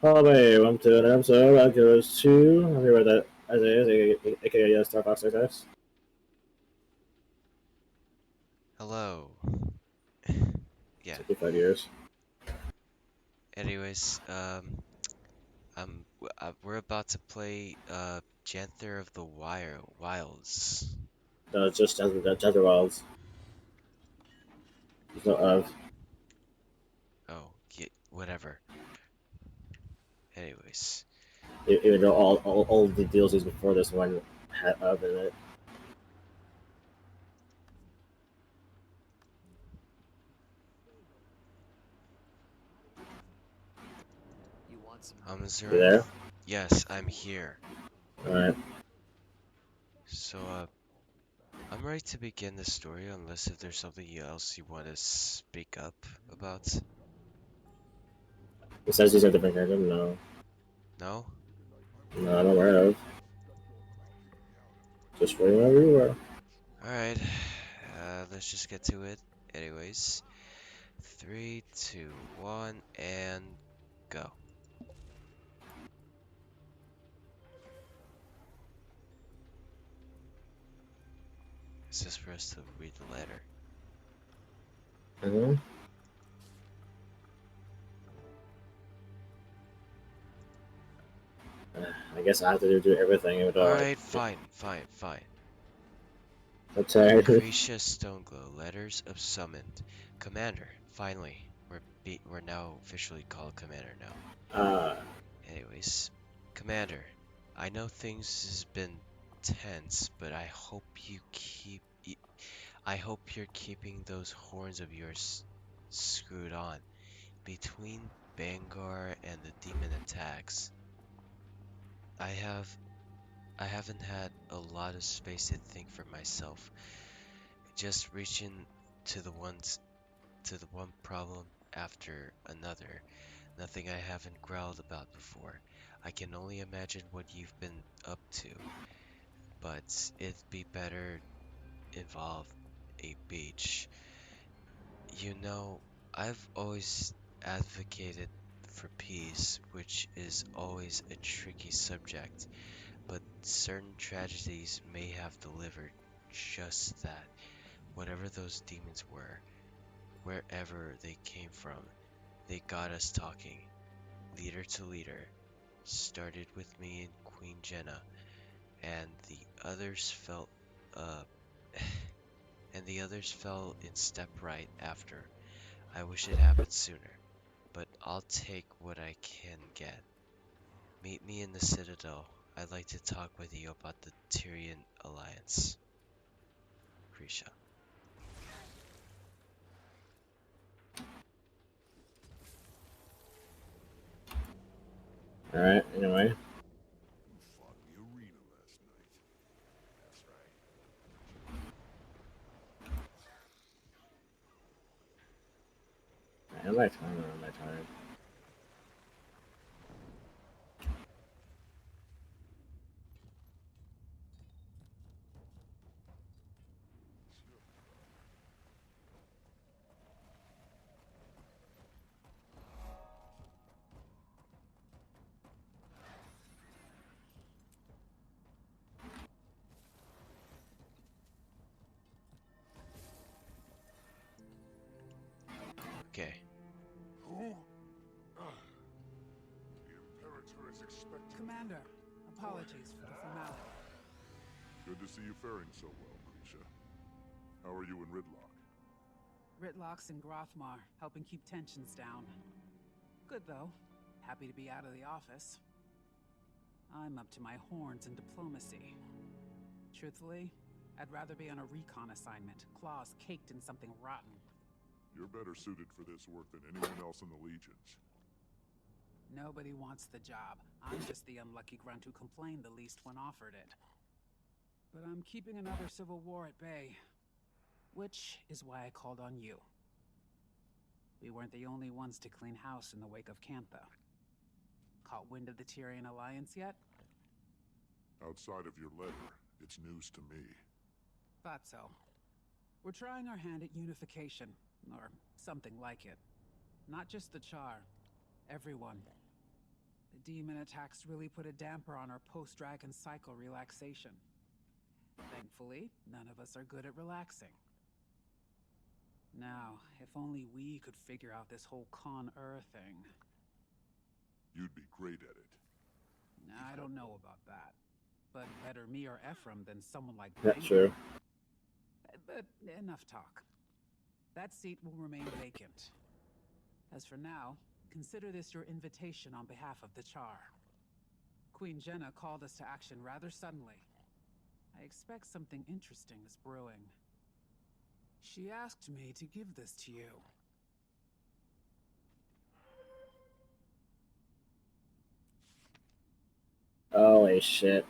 Hello, everybody. Welcome to another episode of Goes 2. I'm here with Isaiah, aka Star Fox 6. Hello. Yeah. 65 years. Anyways, we're about to play Janthir of the Wilds. No, it's just Janthir Wilds. There's no of. Oh, yeah, whatever. Anyways, Even though all the DLCs before this one had of in it. You want some You Zern. there? Yes, I'm here. Alright. So, I'm ready to begin the story unless if there's something else you want to speak up about. Besides using a different character? No. No? No, I'm aware of. Just wherever you were. Alright, let's just get to it. Anyways, three, two, one, and go. It's just for us to read the letter. Mm-hmm. I guess I have to do everything, even though Alright, fine. I'm tired. Lucretia Stoneglow, letters of summoned. Commander, finally. We're now officially called Commander now. uh, Anyways, Commander, I know things has been tense, but I hope you're keeping those horns of yours screwed on. Between Bangar and the demon attacks, I have I haven't had a lot of space to think for myself. Just reaching to the ones to the one problem after another. Nothing I haven't growled about before. I can only imagine what you've been up to, but it'd be better involve a beach. You know, I've always advocated for peace, which is always a tricky subject, but certain tragedies may have delivered just that. Whatever those demons were, wherever they came from, they got us talking, leader to leader. Started with me and Queen Jenna, and the others felt uh and the others fell in step right after. I wish it happened sooner, but I'll take what I can get. Meet me in the Citadel. I'd like to talk with you about the Tyrian alliance. Krisha. Alright, anyway. You fought in the arena last night. That's right. Am I tired or am I tired? Okay. Who? The Imperator is expecting. Commander, apologies for the formality. Good to see you faring so well, Krisha. How are you in Ridlock? Ritlock's in Grothmar, helping keep tensions down. Good though. Happy to be out of the office. I'm up to my horns in diplomacy. Truthfully, I'd rather be on a recon assignment, claws caked in something rotten. You're better suited for this work than anyone else in the Legions. Nobody wants the job. I'm just the unlucky grunt who complained the least when offered it. But I'm keeping another civil war at bay. Which is why I called on you. We weren't the only ones to clean house in the wake of Cantha. Caught wind of the Tyrian alliance yet? Outside of your letter, it's news to me. Thought so. We're trying our hand at unification, or something like it. Not just the Char. Everyone. The demon attacks really put a damper on our post-dragon cycle relaxation. Thankfully, none of us are good at relaxing. Now, if only we could figure out this whole Con-Er thing. You'd be great at it. I don't know about that. But better me or Ephraim than someone like That's Banker. true. But enough talk. That seat will remain vacant. As for now, consider this your invitation on behalf of the Char. Queen Jenna called us to action rather suddenly. I expect something interesting is brewing. She asked me to give this to you. Holy shit.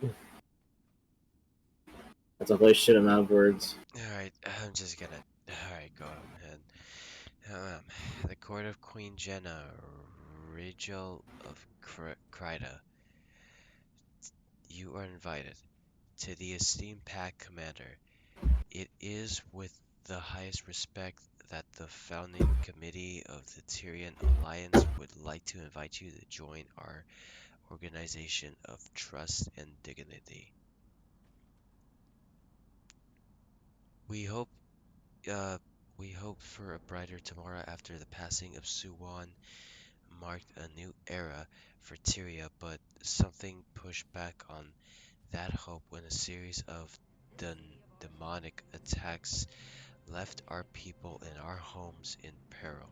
That's a holy shit amount of words. Alright, I'm just gonna. Alright, go ahead. The court of Queen Jenna, Rigel of Kryda. You are invited. To the esteemed Pack Commander, it is with the highest respect that the founding committee of the Tyrian Alliance would like to invite you to join our organization of trust and dignity. We hope for a brighter tomorrow after the passing of Suwon marked a new era for Tyria, but something pushed back on that hope when a series of demonic attacks left our people and our homes in peril.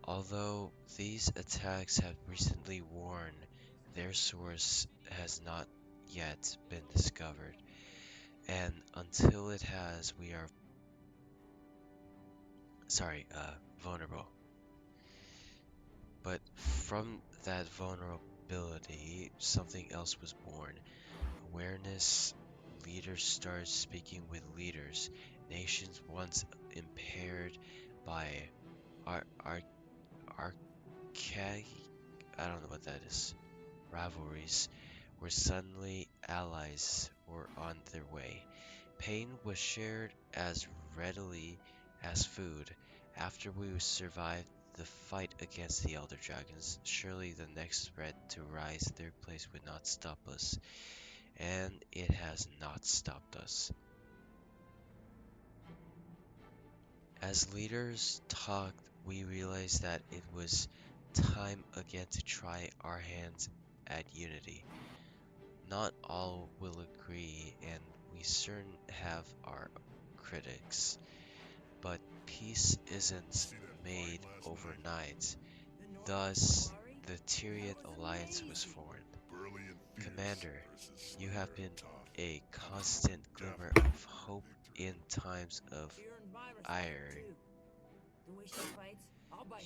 Although these attacks have recently worn, their source has not yet been discovered, and until it has, we are vulnerable. But from that vulnerability, something else was born. Awareness. Leaders started speaking with leaders. Nations once impaired by ar- ar- archaic, I don't know what that is, rivalries, were suddenly allies or on their way. Pain was shared as readily as food. After we survived the fight against the Elder Dragons, surely the next threat to rise to their place would not stop us. And it has not stopped us. As leaders talked, we realized that it was time again to try our hands at unity. Not all will agree, and we certain have our critics, but peace isn't made overnight. Thus, the Tyrian alliance was formed. Commander, you have been a constant glimmer of hope in times of ire.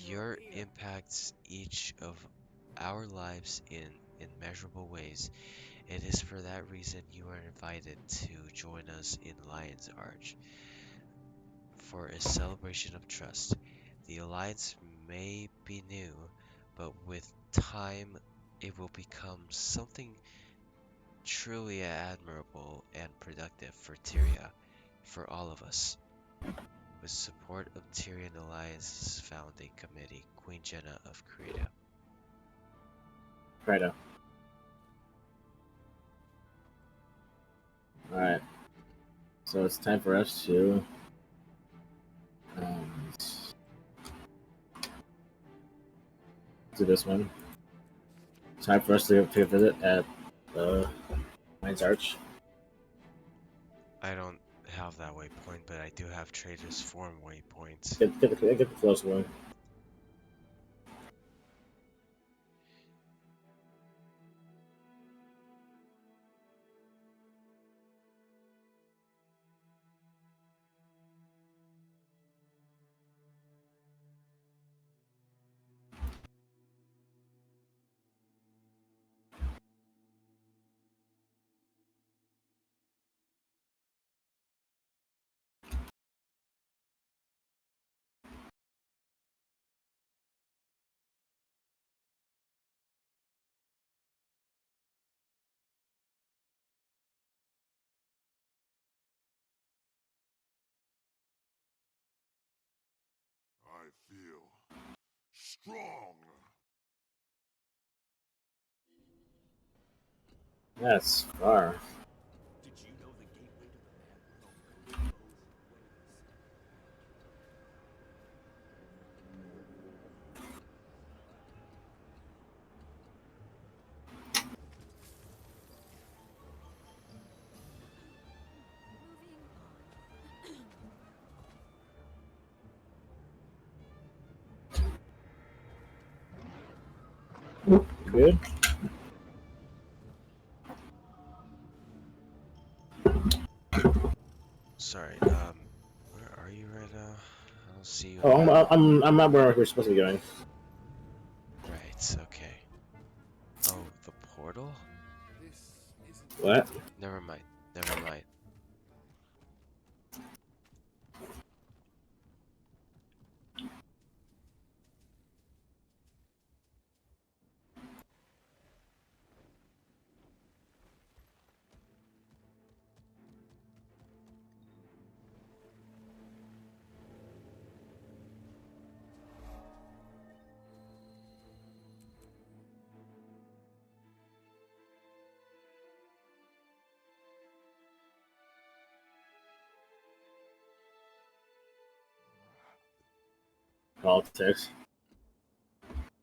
Your impacts each of our lives in immeasurable ways. It is for that reason you are invited to join us in Lion's Arch for a celebration of trust. The alliance may be new, but with time it will become something truly admirable and productive for Tyria, for all of us. With support of Tyrian Alliance's founding committee, Queen Jenna of Krita. Right now. Alright. So it's time for us to do this one. Time for us to take a visit at the Mind's Arch. I don't have that waypoint, but I do have Trader's Form waypoints. Get the close one. I feel strong. That's far. Did you know the gateway to the mad world goes both ways? Moving Good. Sorry, where are you right now? I don't see you Oh, on the map. I'm not where we're supposed to be going. Right, okay. Oh, the portal? This isn't. What? Never mind, never mind. Politics.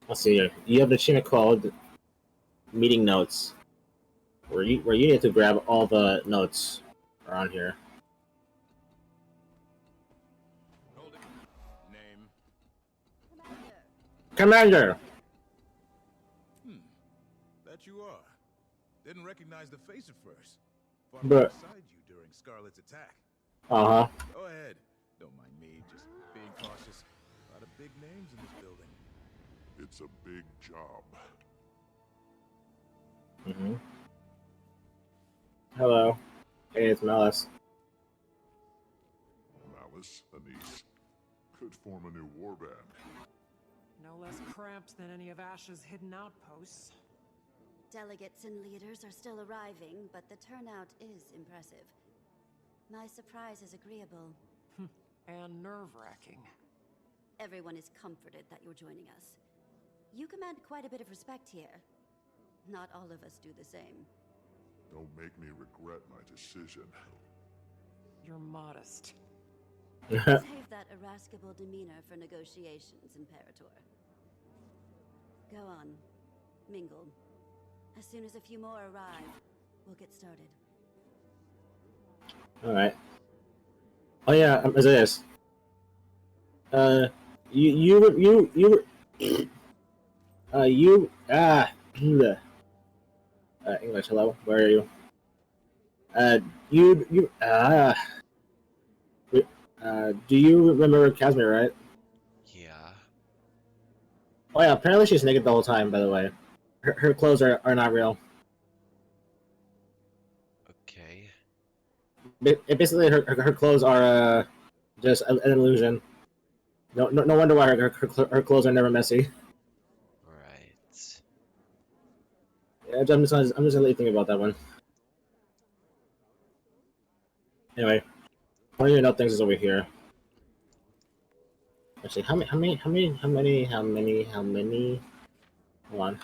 Let's see here. You have the achievement called meeting notes, where you need to grab all the notes around here. Hold it. Name. Commander. Commander. That you are. Didn't recognize the face at first. Fought But- alongside you during Scarlet's attack. Uh huh. Go ahead. Don't mind me, just being cautious. A lot of big names in this building. It's a big job. Mm-hmm. Hello. Hey, it's Malice. Malice, Anise. Could form a new warband. No less cramped than any of Ash's hidden outposts. Delegates and leaders are still arriving, but the turnout is impressive. My surprise is agreeable. And nerve-wracking. Everyone is comforted that you're joining us. You command quite a bit of respect here. Not all of us do the same. Don't make me regret my decision. You're modest. Save that irascible demeanor for negotiations, Imperator. Go on. Mingle. As soon as a few more arrive, we'll get started. All right. Oh yeah, Isaias. English. Hello. Where are you? Do you remember Casimir, right? Yeah. Oh yeah. Apparently she's naked the whole time. By the way, her clothes are not real. Okay. Basically, her clothes are just an illusion. No wonder why her clothes are never messy. Right. Yeah, I'm just gonna let you think about that one. Anyway, one of your note things is over here. Actually, how many? Hold on.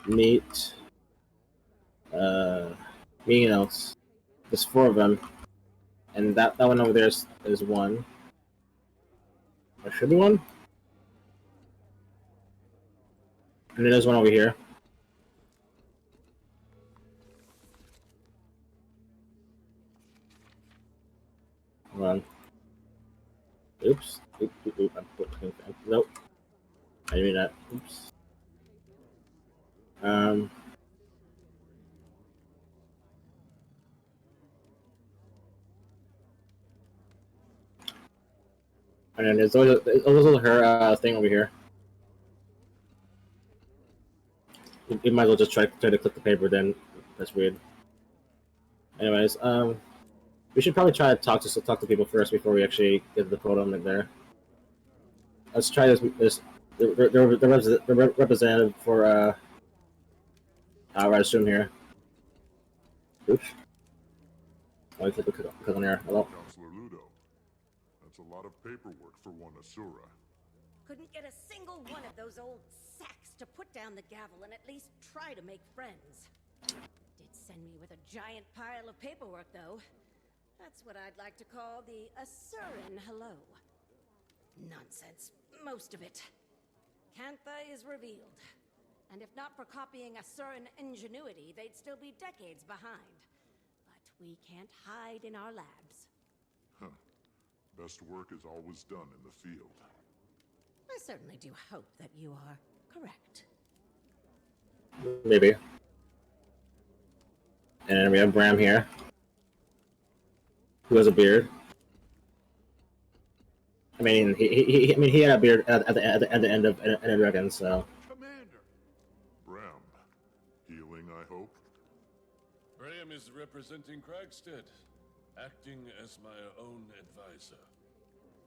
Meet. Meeting notes. There's 4 of them, and that one over there is 1. There should be 1. And then there's 1 over here. Hold on. Oops. Oop. Nope. I didn't mean that. Oops. And then there's also her thing over here. You might as well just try to click the paper. Then that's weird. Anyways, we should probably try to talk to people first before we actually get the photo there. Let's try this the representative for Radstrom here. Oops. Oh, click on there. Hello. Counselor Ludo. That's a lot of paperwork for one Asura. Couldn't get a single one of those old sacks to put down the gavel and at least try to make friends. Did send me with a giant pile of paperwork, though. That's what I'd like to call the Asuran hello. Nonsense, most of it. Cantha is revealed. And if not for copying Asuran ingenuity, they'd still be decades behind. But we can't hide in our labs. Huh. Best work is always done in the field. I certainly do hope that you are correct. Maybe. And then we have Bram here, who has a beard. I mean, he had a beard at the end of Dragon, so. Commander! Bram. Healing, I hope? Graham is representing Kragstead, acting as my own advisor.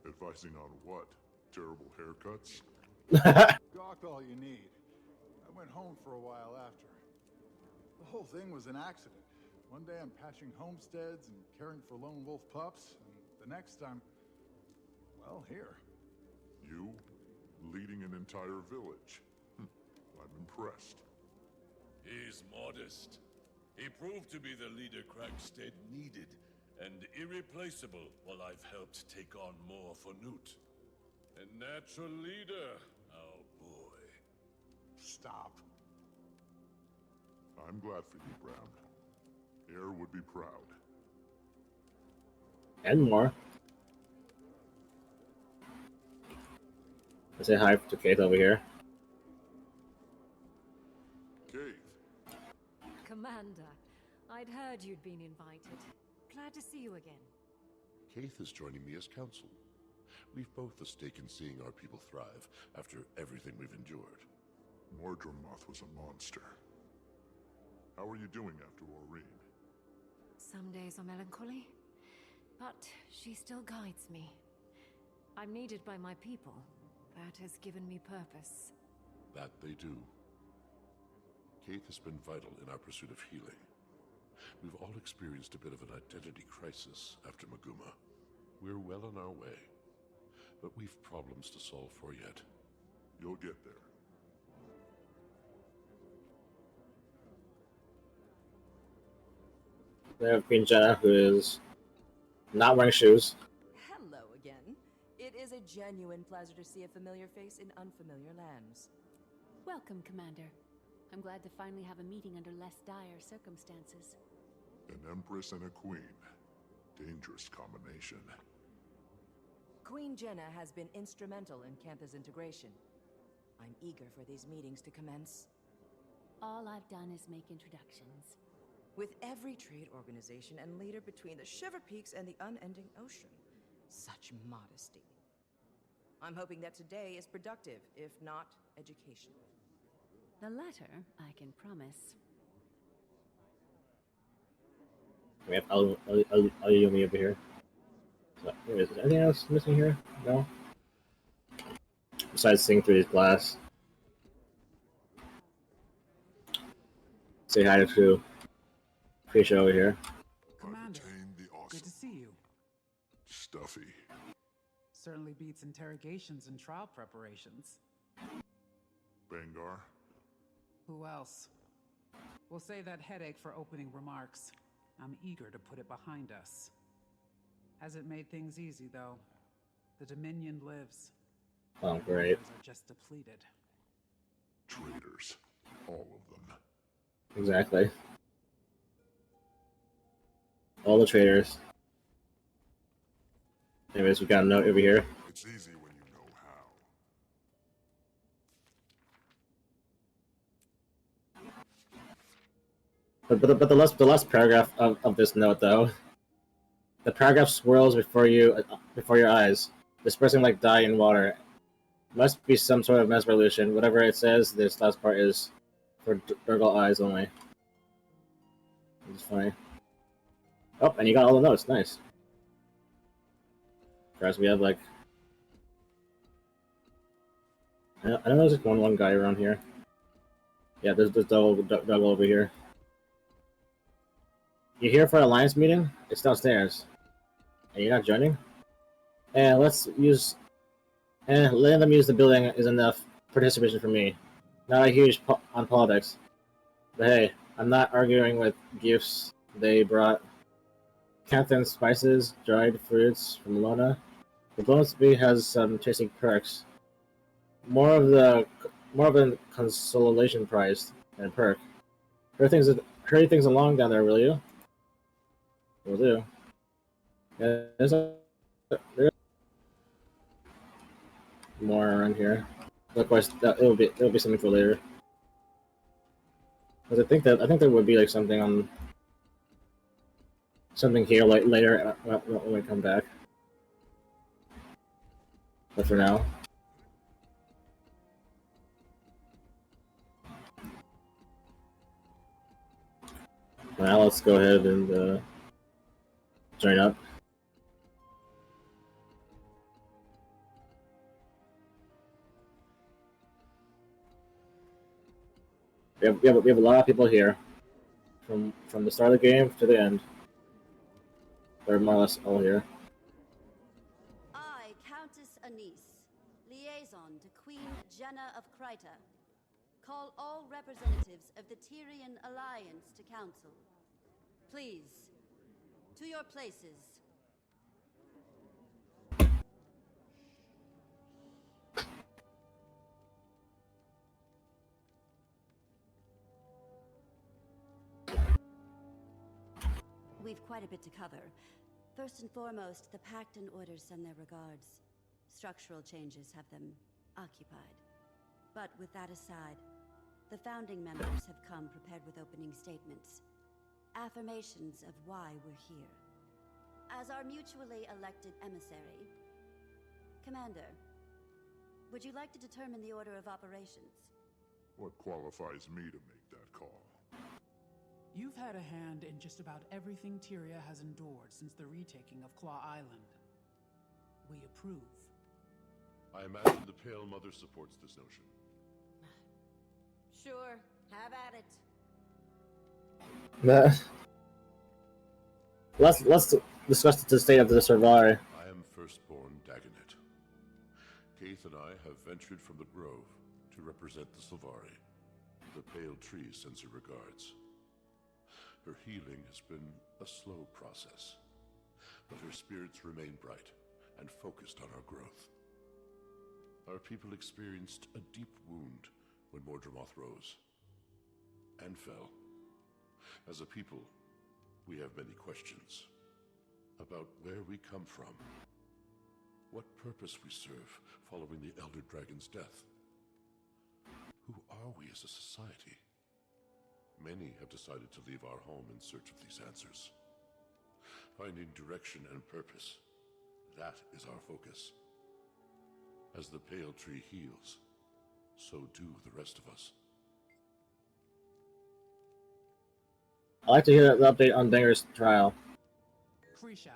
Advising on what? Terrible haircuts? Gawk all you need. I went home for a while after. The whole thing was an accident. One day I'm patching homesteads and caring for lone wolf pups, and the next I'm... well, here. You? Leading an entire village? I'm impressed. He's modest. He proved to be the leader Kragstead needed, and irreplaceable while I've helped take on more for Newt. A natural leader, oh boy. Stop. I'm glad for you, Bram. Air would be proud. And more. I say hi to Kate over here. Kate. Commander, I'd heard you'd been invited. Glad to see you again. Kaith is joining me as counsel. We've both a stake in seeing our people thrive after everything we've endured. Mordremoth was a monster. How are you doing after Aurene? Some days are melancholy, but she still guides me. I'm needed by my people. That has given me purpose. That they do. Kaith has been vital in our pursuit of healing. We've all experienced a bit of an identity crisis after Maguma. We're well on our way, but we've problems to solve for yet. You'll get there. We have Queen Jenna, who is not wearing shoes. Hello again. It is a genuine pleasure to see a familiar face in unfamiliar lands. Welcome, Commander. I'm glad to finally have a meeting under less dire circumstances. An empress and a queen. Dangerous combination. Queen Jenna has been instrumental in Cantha's integration. I'm eager for these meetings to commence. All I've done is make introductions. With every trade organization and leader between the Shiver Peaks and the unending ocean. Such modesty. I'm hoping that today is productive, if not educational. The latter, I can promise. We have Ayumi over here. So, anyways, is there anything else missing here? No? Besides seeing through his glass. Say hi to Krisha over here. Commander, the awesome. Good to see you. Stuffy. Certainly beats interrogations and trial preparations. Bangar? Who else? We'll save that headache for opening remarks. I'm eager to put it behind us. Hasn't made things easy, though. The Dominion lives. Oh, great. Others are just depleted. Traitors. All of them. Exactly. All the traders. Anyways, we got a note over here. It's easy when you know how. But the last paragraph of this note, though, the paragraph swirls before your eyes, dispersing like dye in water. Must be some sort of mass revolution. Whatever it says, this last part is for Durgal eyes only. It's funny. Oh, and you got all the notes. Nice. Guys, we have like I know there's just one guy around here. Yeah, there's Doug over here. You here for an alliance meeting? It's downstairs. And you're not joining? Letting them use the building is enough participation for me. Not a huge on politics. But hey, I'm not arguing with gifts they brought. Canthan spices, dried fruits from Lona. The bonus bee has some tasty perks. More of a consolation prize than a perk. Hurry things along down there, will you? Will do. Yeah, there's more around here. Of course, it'll be something for later. Because I think there would be like something here like later when we come back. But for now. Now let's go ahead and join up. We have a lot of people here. From the start of the game to the end. They're more or less all here. I, Countess Anise, liaison to Queen Jenna of Kryta, call all representatives of the Tyrian Alliance to council. Please, to your places. We've quite a bit to cover. First and foremost, the Pact and Orders send their regards. Structural changes have them occupied. But with that aside, the founding members have come prepared with opening statements. Affirmations of why we're here. As our mutually elected emissary, Commander, would you like to determine the order of operations? What qualifies me to make that call? You've had a hand in just about everything Tyria has endured since the retaking of Claw Island. We approve. I imagine the Pale Mother supports this notion. Sure, have at it. Let's discuss the state of the Servari. I am firstborn Dagonet. Kaith and I have ventured from the Grove to represent the Sylvari. The Pale Tree sends her regards. Her healing has been a slow process, but her spirits remain bright and focused on our growth. Our people experienced a deep wound when Mordramoth rose and fell. As a people, we have many questions about where we come from, what purpose we serve following the Elder Dragon's death. Who are we as a society? Many have decided to leave our home in search of these answers. Finding direction and purpose, that is our focus. As the Pale Tree heals, so do the rest of us. I'd like to hear the update on Denger's trial. Krisha,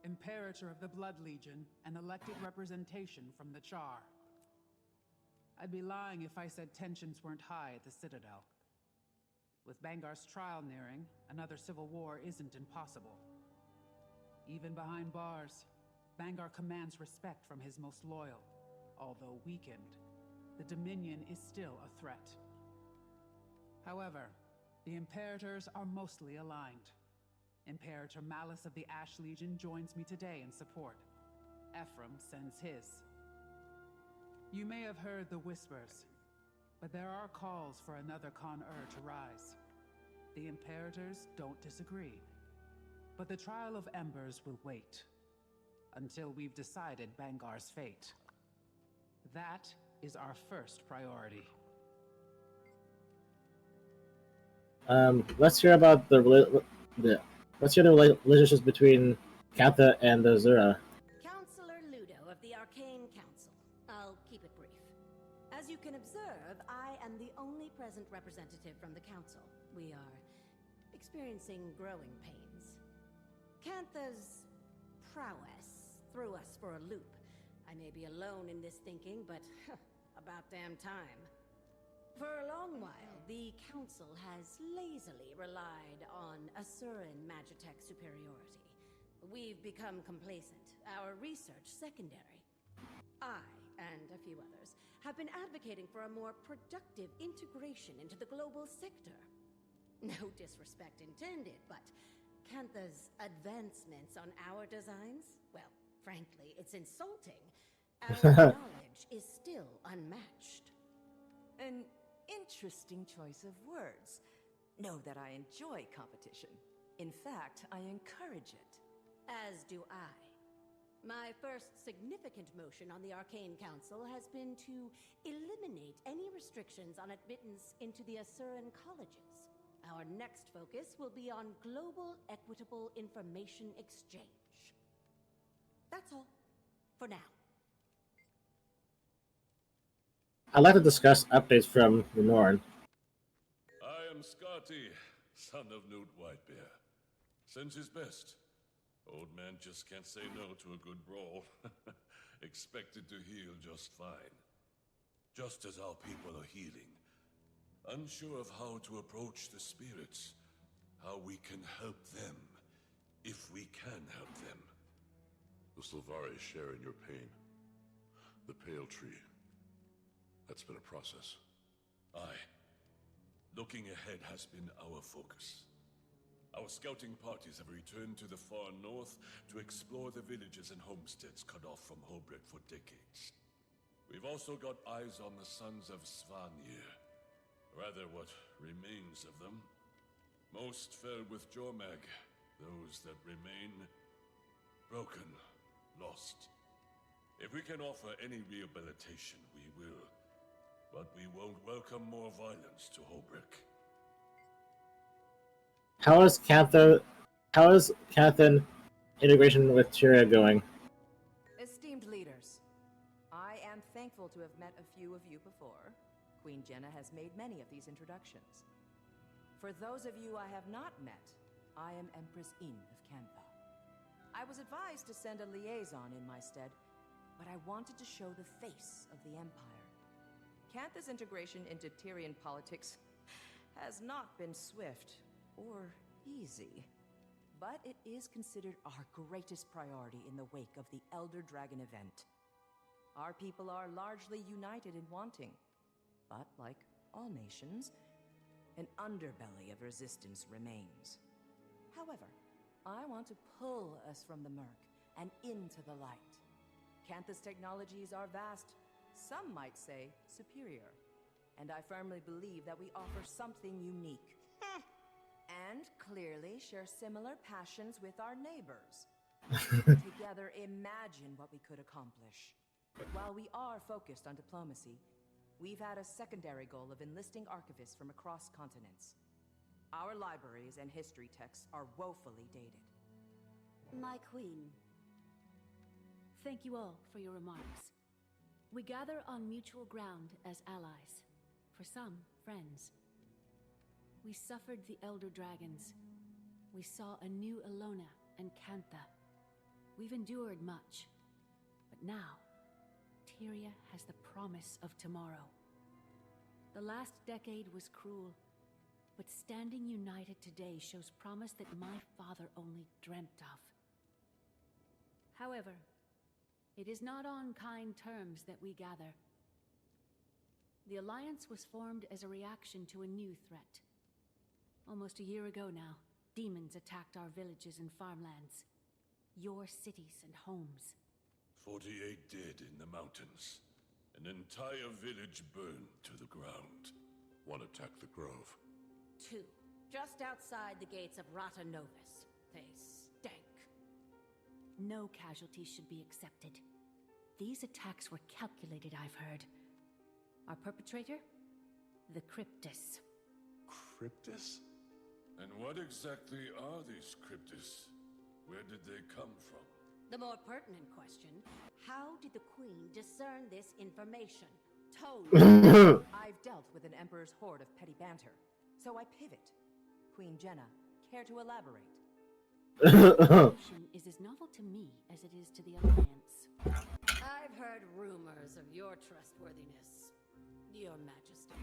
Imperator of the Blood Legion and elected representation from the Char. I'd be lying if I said tensions weren't high at the Citadel. With Bangar's trial nearing, another civil war isn't impossible. Even behind bars, Bangar commands respect from his most loyal. Although weakened, the Dominion is still a threat. However, the Imperators are mostly aligned. Imperator Malice of the Ash Legion joins me today in support. Ephraim sends his. You may have heard the whispers, but there are calls for another Con-Ur to rise. The Imperators don't disagree, but the Trial of Embers will wait until we've decided Bangar's fate. That is our first priority. Let's hear about let's hear the relationships between Kantha and the Zura. Counselor Ludo of the Arcane Council. I'll keep it brief. As you can observe, I am the only present representative from the Council. We are experiencing growing pains. Kantha's prowess threw us for a loop. I may be alone in this thinking, but about damn time. For a long while, the Council has lazily relied on Asuran Magitech superiority. We've become complacent, our research secondary. I, and a few others, have been advocating for a more productive integration into the global sector. No disrespect intended, but Cantha's advancements on our designs? Well, frankly, it's insulting. Our knowledge is still unmatched. An interesting choice of words. Know that I enjoy competition. In fact, I encourage it. As do I. My first significant motion on the Arcane Council has been to eliminate any restrictions on admittance into the Asuran colleges. Our next focus will be on global equitable information exchange. That's all. For now. I'd like to discuss updates from the Norn. I am Scotty, son of Newt Whitebear. Sends his best. Old man just can't say no to a good brawl. Expected to heal just fine. Just as our people are healing. Unsure of how to approach the spirits. How we can help them. If we can help them. The Sylvari share in your pain. The Pale Tree. That's been a process. Aye. Looking ahead has been our focus. Our scouting parties have returned to the far north to explore the villages and homesteads cut off from Holbrook for decades. We've also got eyes on the sons of Svanir. Rather, what remains of them. Most fell with Jormag. Those that remain, broken, lost. If we can offer any rehabilitation, we will. But we won't welcome more violence to Holbrook. How is Canthan integration with Tyria going? Esteemed leaders, I am thankful to have met a few of you before. Queen Jenna has made many of these introductions. For those of you I have not met, I am Empress Yin of Cantha. I was advised to send a liaison in my stead, but I wanted to show the face of the Empire. Cantha's integration into Tyrian politics has not been swift or easy, but it is considered our greatest priority in the wake of the Elder Dragon event. Our people are largely united in wanting, but like all nations, an underbelly of resistance remains. However, I want to pull us from the murk and into the light. Cantha's technologies are vast, some might say superior, and I firmly believe that we offer something unique. And clearly share similar passions with our neighbors. Together, imagine what we could accomplish. While we are focused on diplomacy, we've had a secondary goal of enlisting archivists from across continents. Our libraries and history texts are woefully dated. My queen. Thank you all for your remarks. We gather on mutual ground as allies. For some, friends. We suffered the Elder Dragons. We saw a new Elona and Cantha. We've endured much. But now, Tyria has the promise of tomorrow. The last decade was cruel, but standing united today shows promise that my father only dreamt of. However, it is not on kind terms that we gather. The Alliance was formed as a reaction to a new threat. Almost a year ago now, demons attacked our villages and farmlands. Your cities and homes. 48 dead in the mountains. An entire village burned to the ground. One attacked the grove. 2, just outside the gates of Rata Novus. They stank. No casualties should be accepted. These attacks were calculated, I've heard. Our perpetrator? The Cryptus. Cryptus? And what exactly are these Cryptus? Where did they come from? The more pertinent question, how did the Queen discern this information? I've dealt with an Emperor's horde of petty banter, so I pivot. Queen Jenna, care to elaborate? The information is as novel to me as it is to the Alliance. I've heard rumors of your trustworthiness, Your Majesty.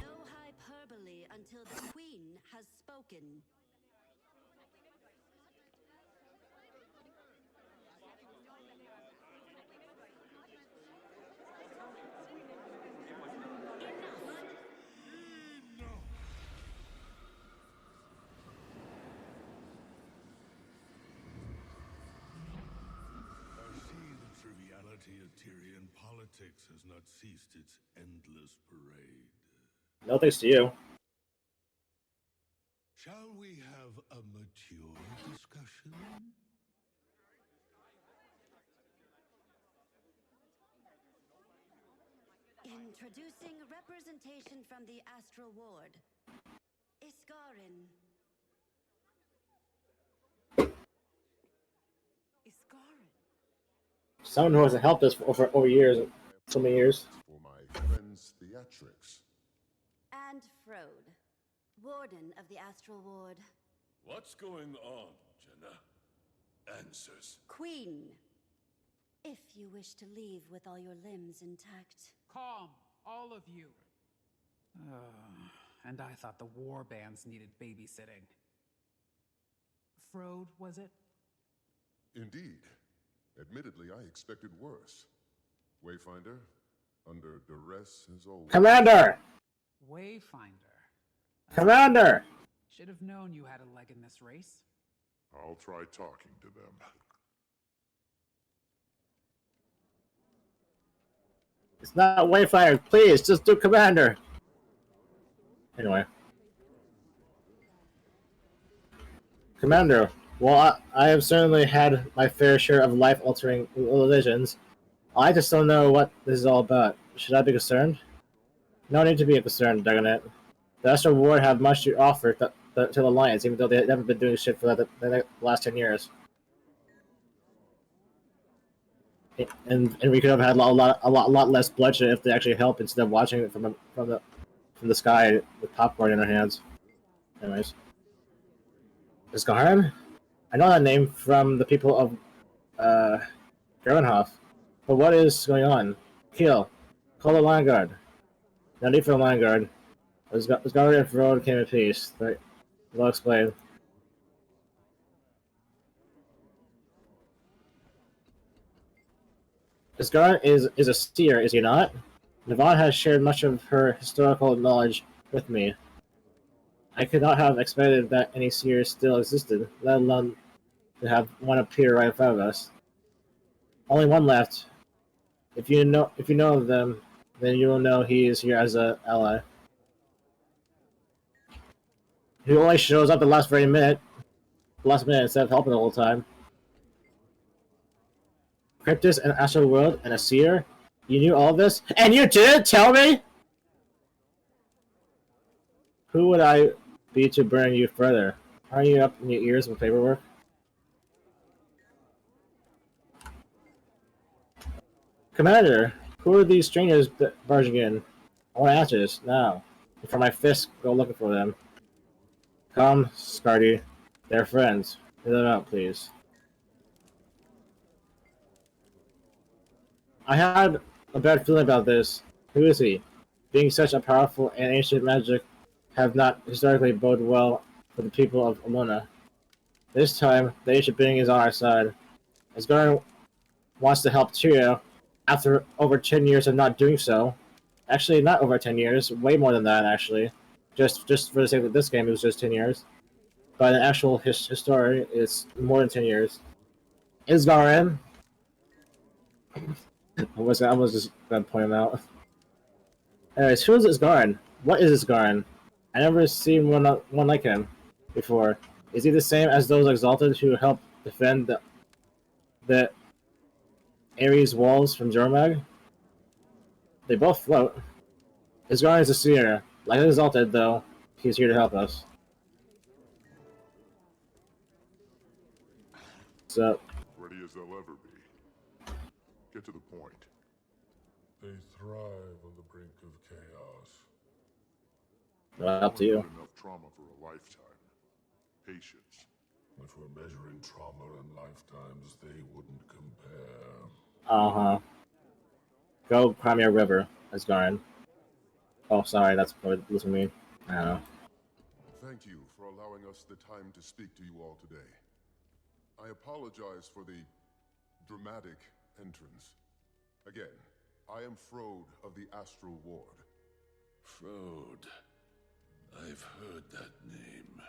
No hyperbole until the Queen has spoken. politics has not ceased its endless parade. No thanks to you. Shall we have a mature discussion? Introducing representation from the Astral Ward. Iskarin. Iskarin? Someone who hasn't helped us for over years, so many years. For my friend's theatrics. And Frode, Warden of the Astral Ward. What's going on, Jenna? Answers. Queen. If you wish to leave with all your limbs intact. Calm, all of you. And I thought the war bands needed babysitting. Frode, was it? Indeed. Admittedly, I expected worse. Wayfinder, under duress as always. Commander! Wayfinder. Commander! Should have known you had a leg in this race. I'll try talking to them. It's not Wayfinder, please, just do Commander! Anyway. Commander, well, I have certainly had my fair share of life-altering religions. I just don't know what this is all about. Should I be concerned? No need to be concerned, Dragonet. The Astral Ward have much to offer to the Alliance, even though they haven't been doing shit for the last 10 years. And we could have had a lot less bloodshed if they actually helped instead of watching it from the sky with popcorn in our hands. Anyways. Isgarin? I know that name from the people of Gerwenhof. But what is going on? Kill. Call the Line Guard. No need for the Line Guard. Isgarin and Road came in peace. Right. I'll explain. Isgarin is a seer, is he not? Navon has shared much of her historical knowledge with me. I could not have expected that any seers still existed, let alone to have one appear right in front of us. Only one left. If you know of them, then you will know he is here as an ally. He only shows up the last minute instead of helping the whole time. Cryptus and Astral World and a seer? You knew all this? And you didn't tell me?! Who would I be to burn you further? Aren't you up in your ears with paperwork? Commander, who are these strangers barging in? I want answers, now. Before my fists go looking for them. Come, Scardy. They're friends. Get them out, please. I had a bad feeling about this. Who is he? Being such a powerful and ancient magic have not historically boded well for the people of Amona. This time, the ancient being is on our side. Asgard wants to help Tyria after over 10 years of not doing so. Actually, not over 10 years, way more than that, actually. Just for the sake of this game, it was just 10 years. But the actual history is more than 10 years. Isgarin. I was just gonna point him out. Anyways, who is Isgarin? What is Isgarin? I never seen one like him before. Is he the same as those exalted who helped defend the Ares walls from Jormag? They both float. Isgarin is a seer. Like exalted, though, he's here to help us. So. Ready as they'll ever be. Get to the point. They thrive on the brink of chaos. Well, up to you. Enough trauma for a lifetime. Patience. If we're measuring trauma in lifetimes, they wouldn't compare. Uh-huh. Go Crimea River, Asgarin. Oh, sorry, that's what this would mean. I don't know. Thank you for allowing us the time to speak to you all today. I apologize for the dramatic entrance. Again, I am Frode of the Astral Ward. Frode. I've heard that name.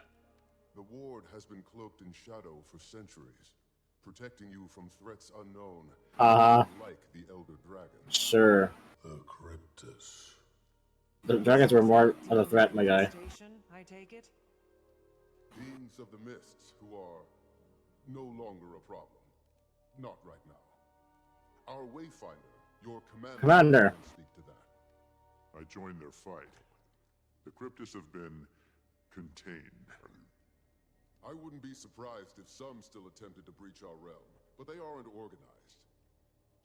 The Ward has been cloaked in shadow for centuries. protecting you from threats unknown, Uh-huh. like the Elder Dragon. Sure. The Cryptus. The dragons were more of a threat, my guy. Station, I take it? Beings of the Mists who are no longer a problem. Not right now. Our Wayfinder, your commander, can speak to that. I joined their fight. The Cryptus have been contained. I wouldn't be surprised if some still attempted to breach our realm, but they aren't organized.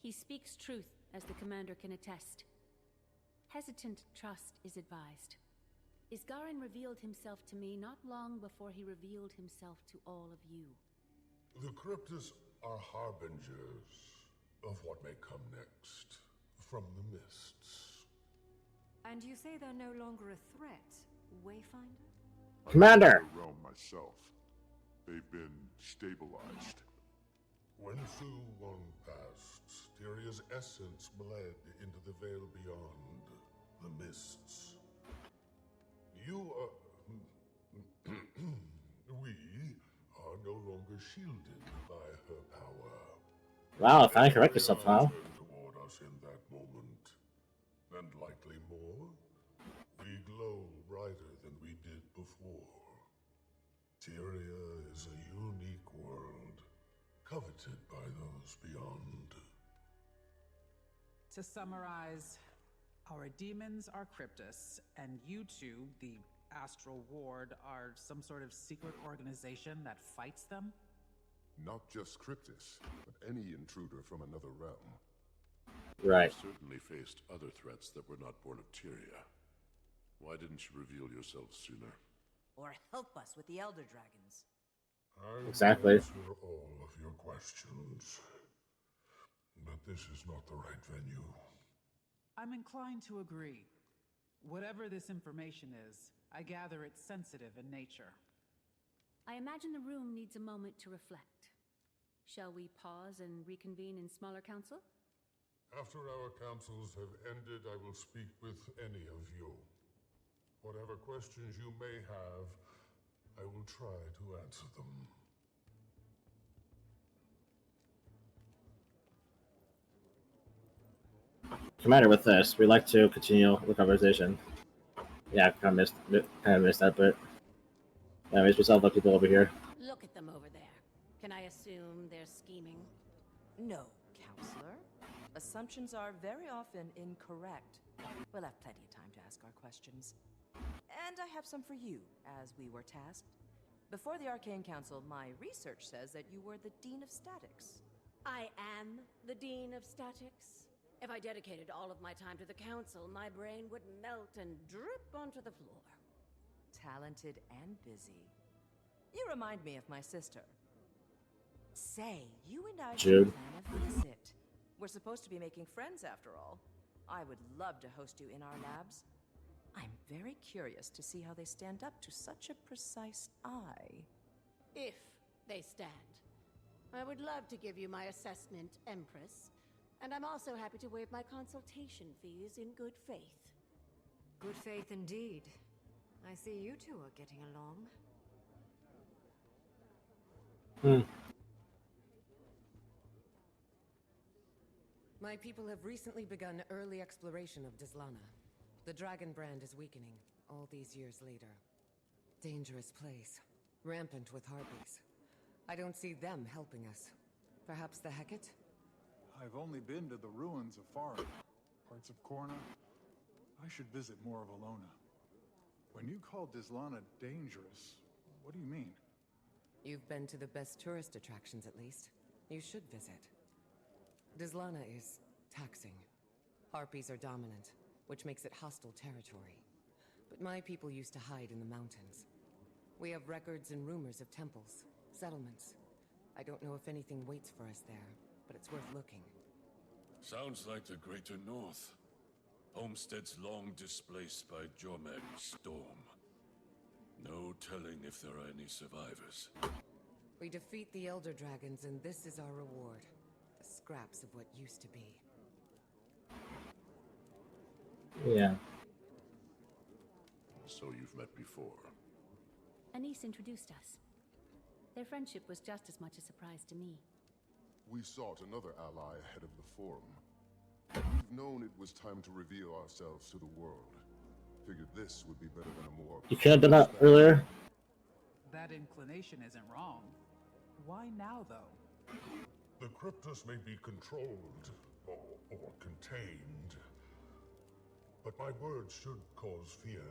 He speaks truth, as the commander can attest. Hesitant trust is advised. Isgarin revealed himself to me not long before he revealed himself to all of you. The Cryptus are harbingers of what may come next from the mists. And you say they're no longer a threat, Wayfinder? Commander! The realm myself. They've been stabilized. When Su One passed, Tyria's essence bled into the veil beyond the mists. You are... we are no longer shielded by her power. Wow, finally correct yourself, huh? Toward us in that moment, and likely more, we glow brighter than we did before. Tyria is a unique world, coveted by those beyond. To summarize, our demons are Cryptus, and you two, the Astral Ward, are some sort of secret organization that fights them? Not just Cryptus, but any intruder from another realm. Right. You certainly faced other threats that were not born of Tyria. Why didn't you reveal yourself sooner? Or help us with the Elder Dragons. Exactly. I will answer all of your questions, but this is not the right venue. I'm inclined to agree. Whatever this information is, I gather it's sensitive in nature. I imagine the room needs a moment to reflect. Shall we pause and reconvene in smaller council? After our councils have ended, I will speak with any of you. Whatever questions you may have, I will try to answer them. Commander, with this, we'd like to continue the conversation. Yeah, I kind of missed that, but anyways, we saw the people over here. Look at them over there. Can I assume they're scheming? No, Counselor. Assumptions are very often incorrect. We'll have plenty of time to ask our questions. And I have some for you, as we were tasked. Before the Arcane Council, my research says that you were the Dean of Statics. I am the Dean of Statics. If I dedicated all of my time to the Council, my brain would melt and drip onto the floor. Talented and busy. You remind me of my sister. Say, you and I should plan a visit. We're supposed to be making friends after all. I would love to host you in our labs. I'm very curious to see how they stand up to such a precise eye. If they stand. I would love to give you my assessment, Empress. And I'm also happy to waive my consultation fees in good faith. Good faith indeed. I see you two are getting along. My people have recently begun early exploration of Dislana. The dragon brand is weakening, all these years later. Dangerous place, rampant with harpies. I don't see them helping us. Perhaps the Hecate? I've only been to the ruins of Farid, parts of Korna. I should visit more of Alona. When you call Dislana dangerous, what do you mean? You've been to the best tourist attractions at least. You should visit. Dislana is taxing. Harpies are dominant, which makes it hostile territory. But my people used to hide in the mountains. We have records and rumors of temples, settlements. I don't know if anything waits for us there, but it's worth looking. Sounds like the Greater North. Homesteads long displaced by Jormag's storm. No telling if there are any survivors. We defeat the Elder Dragons, and this is our reward. The scraps of what used to be. Yeah. So you've met before. Anise introduced us. Their friendship was just as much a surprise to me. We sought another ally ahead of the forum. We've known it was time to reveal ourselves to the world. Figured this would be better than a more... You could have done that earlier. That inclination isn't wrong. Why now, though? The Cryptus may be controlled or contained, but my words should cause fear.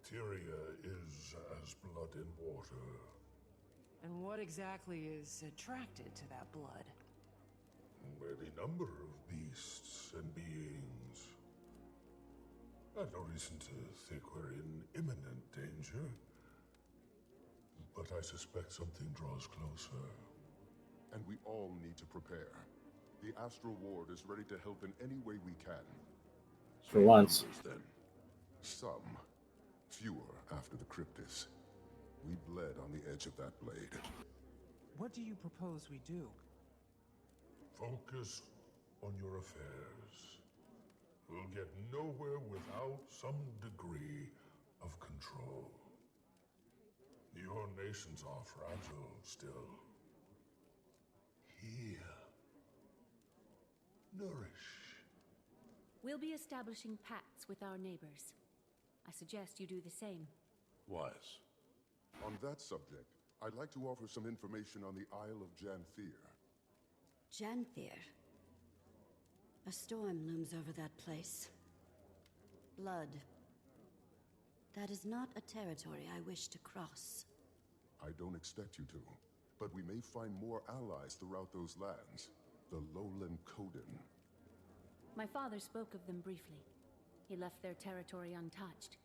Tyria is as blood in water. And what exactly is attracted to that blood? Any number of beasts and beings. I've no reason to think we're in imminent danger, but I suspect something draws closer. And we all need to prepare. The Astral Ward is ready to help in any way we can. For once. Then. Some. Fewer after the Cryptus. We bled on the edge of that blade. What do you propose we do? Focus on your affairs. We'll get nowhere without some degree of control. Your nations are fragile still. Heal. Nourish. We'll be establishing pacts with our neighbors. I suggest you do the same. Wise. On that subject, I'd like to offer some information on the Isle of Janthir. Janthir? A storm looms over that place. Blood. That is not a territory I wish to cross. I don't expect you to, but we may find more allies throughout those lands. The Lowland Coden. My father spoke of them briefly. He left their territory untouched.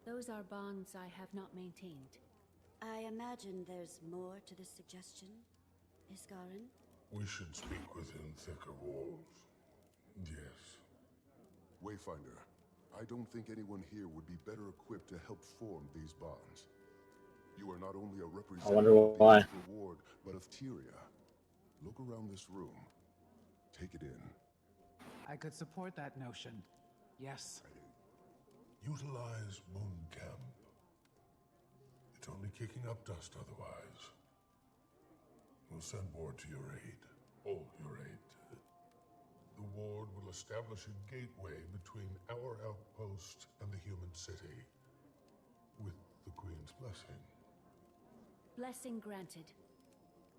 Those are bonds I have not maintained. I imagine there's more to this suggestion, Iskarin? We should speak within thicker walls. Yes. Wayfinder, I don't think anyone here would be better equipped to help form these bonds. You are not only a representative wonder of the why. Astral Ward, but of Tyria. Look around this room. Take it in. I could support that notion. Yes. Utilize Moon Camp. It's only kicking up dust otherwise. We'll send ward to your aid. All your aid. The ward will establish a gateway between our outpost and the human city. With the Queen's blessing. Blessing granted.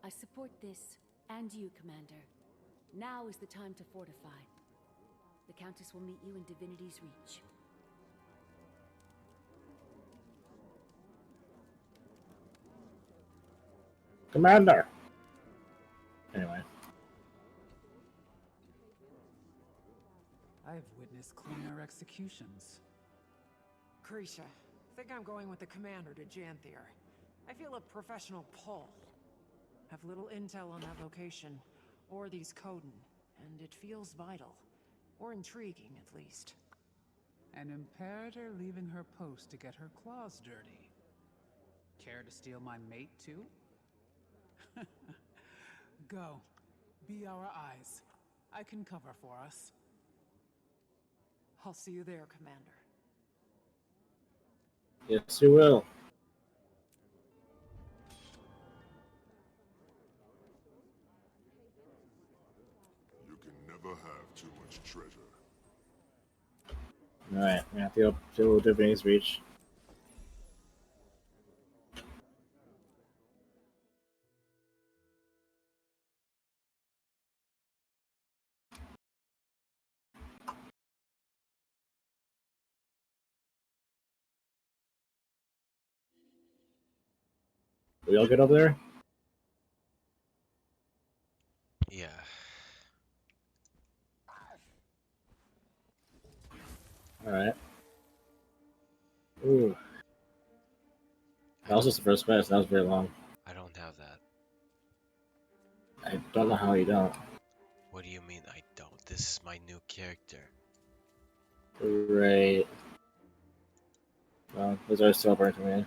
I support this, and you, Commander. Now is the time to fortify. The Countess will meet you in Divinity's Reach. Commander! Anyway. I've witnessed cleaner executions. Krisha, think I'm going with the commander to Janthir. I feel a professional pull. Have little intel on that location, or these Coden, and it feels vital. Or intriguing, at least. An Imperator leaving her post to get her claws dirty. Care to steal my mate, too? Go. Be our eyes. I can cover for us. I'll see you there, Commander. Yes, you will. You can never have too much treasure. Alright, we have to go to Divinity's Reach. We all get over there? Yeah. Alright. Ooh. That was just the first quest. That was very long. I don't have that. I don't know how you don't. What do you mean I don't? This is my new character. Right. Well, those are still burning to me.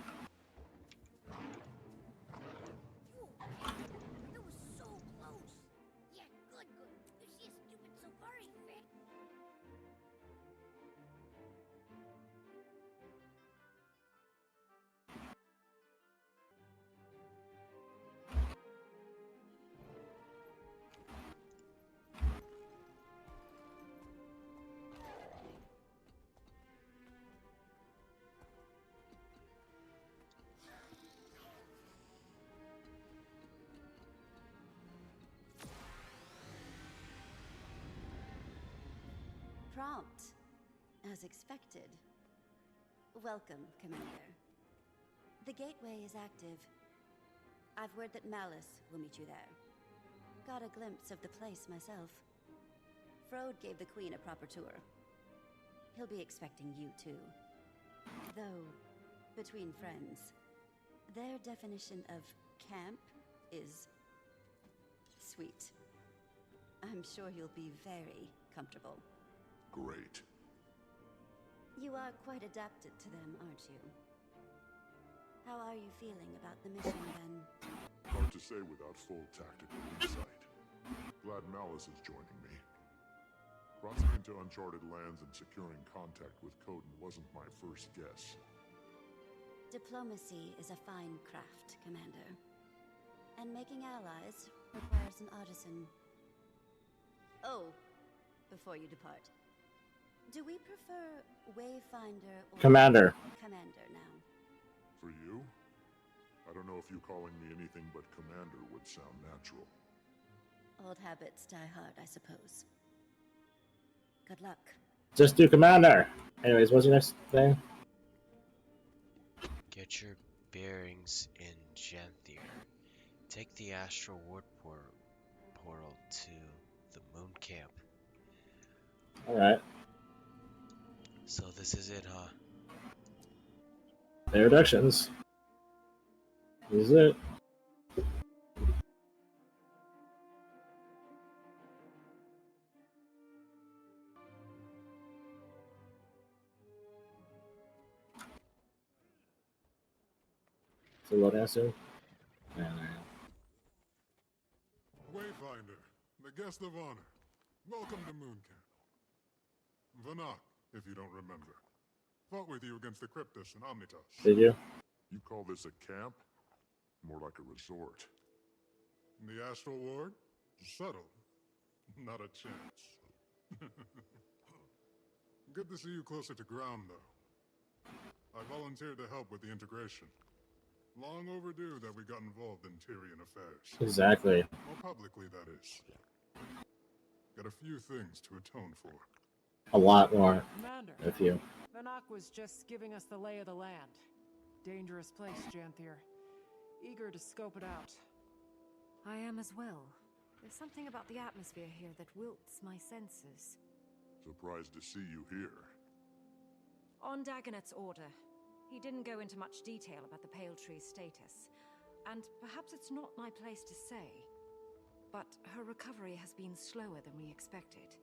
Prompt, as expected. Welcome, Commander. The gateway is active. I've word that Malice will meet you there. Got a glimpse of the place myself. Frode gave the Queen a proper tour. He'll be expecting you too. Though, between friends, their definition of camp is sweet. I'm sure you'll be very comfortable. Great. You are quite adapted to them, aren't you? How are you feeling about the mission, then? Hard to say without full tactical insight. Glad Malice is joining me. Crossing into uncharted lands and securing contact with Coden wasn't my first guess. Diplomacy is a fine craft, Commander. And making allies requires an artisan. Oh, before you depart, do we prefer Wayfinder or Commander? Commander now. For you? I don't know if you calling me anything but Commander would sound natural. Old habits die hard, I suppose. Good luck. Just do Commander! Anyways, what's your next thing? Get your bearings in Janthir. Take the Astral Ward portal to the moon camp. Alright. So this is it, huh? The introductions. This is it. So loading us soon. Wayfinder, the guest of honor. Welcome to Moon Camp. Vanak, if you don't remember. Fought with you against the Cryptus and Omnitas. Did you? You call this a camp? More like a resort. The Astral Ward? Subtle. Not a chance. Good to see you closer to ground, though. I volunteered to help with the integration. Long overdue that we got involved in Tyrian affairs. Exactly. More publicly, that is. Got a few things to atone for. A lot more. Commander, A few. Vanak was just giving us the lay of the land. Dangerous place, Janthir. Eager to scope it out. I am as well. There's something about the atmosphere here that wilts my senses. Surprised to see you here. On Dagonet's order, he didn't go into much detail about the Pale Tree's status. And perhaps it's not my place to say, but her recovery has been slower than we expected.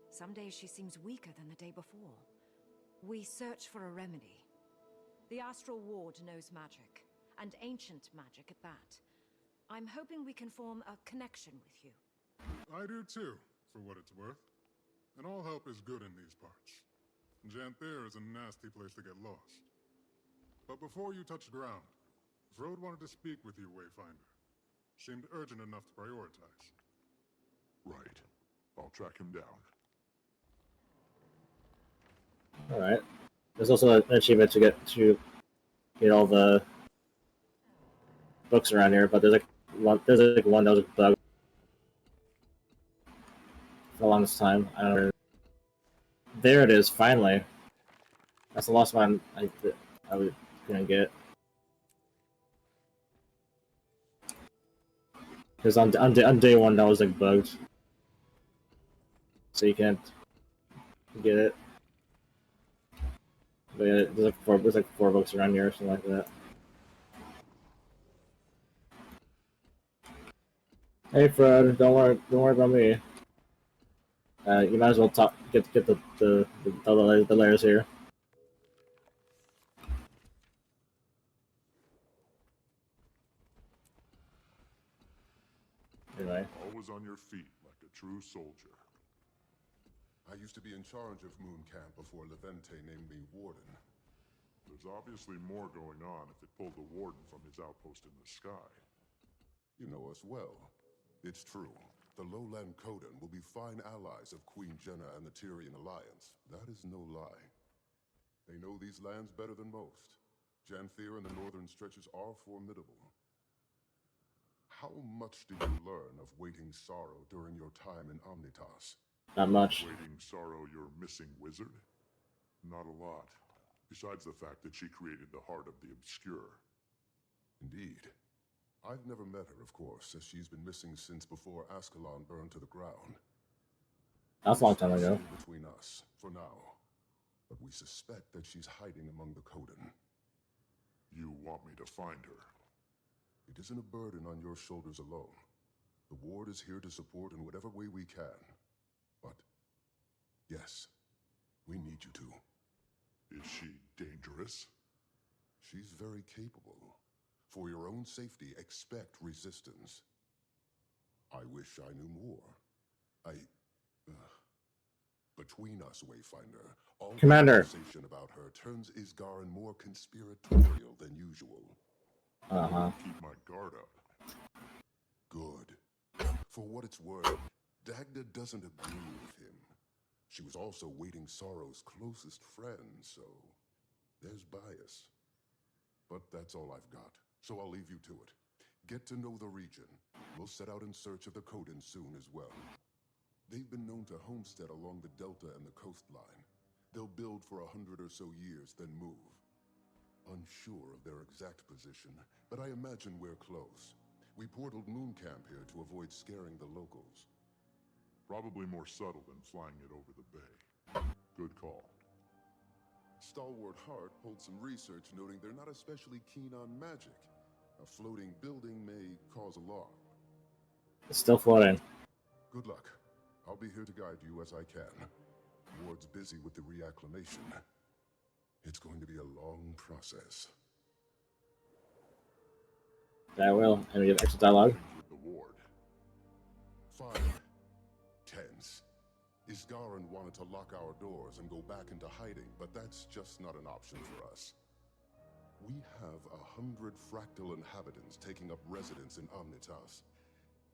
Some days she seems weaker than the day before. We search for a remedy. The Astral Ward knows magic, and ancient magic at that. I'm hoping we can form a connection with you. I do too, for what it's worth. And all help is good in these parts. Janthir is a nasty place to get lost. But before you touch ground, Frode wanted to speak with you, Wayfinder. Seemed urgent enough to prioritize. Right. I'll track him down. Alright. There's also an achievement to get all the books around here, but there's one that was a bug for the longest time. I don't know. There it is, finally. That's the last one I was gonna get. Because on day one that was like bugged, so you can't get it. But yeah, there's like four books around here or something like that. Hey Fred, don't worry about me. You might as well get the layers here. Anyway. Always on your feet like a true soldier. I used to be in charge of Moon Camp before Levente named me Warden. There's obviously more going on if it pulled the Warden from his outpost in the sky. You know us well. It's true. The Lowland Coden will be fine allies of Queen Jenna and the Tyrian Alliance. That is no lie. They know these lands better than most. Janthir and the northern stretches are formidable. How much did you learn of waiting sorrow during your time in Omnitas? Not much. Waiting sorrow your missing wizard? Not a lot. Besides the fact that she created the Heart of the Obscure. Indeed. I've never met her, of course, as she's been missing since before Ascalon burned to the ground. That's a long time ago. Stay between us, for now. But we suspect that she's hiding among the Coden. You want me to find her? It isn't a burden on your shoulders alone. The Ward is here to support in whatever way we can. But, yes, we need you to. Is she dangerous? She's very capable. For your own safety, expect resistance. I wish I knew more. Between us, Wayfinder, all Commander. conversation about her turns Isgarin more conspiratorial than usual. Keep my guard up. Good. For what it's worth, Dagda doesn't agree with him. She was also Waiting Sorrow's closest friend, so there's bias. But that's all I've got, so I'll leave you to it. Get to know the region. We'll set out in search of the Coden soon as well. They've been known to homestead along the delta and the coastline. They'll build for 100 or so years, then move. Unsure of their exact position, but I imagine we're close. We portaled Moon Camp here to avoid scaring the locals. Probably more subtle than flying it over the bay. Good call. Stalwart Hart pulled some research noting they're not especially keen on magic. A floating building may cause alarm. It's still floating. Good luck. I'll be here to guide you as I can. Ward's busy with the reacclimation. It's going to be a long process. I will. And we have extra dialogue. With the Ward. Fine. Tense. Isgarin wanted to lock our doors and go back into hiding, but that's just not an option for us. We have 100 fractal inhabitants taking up residence in Omnitas,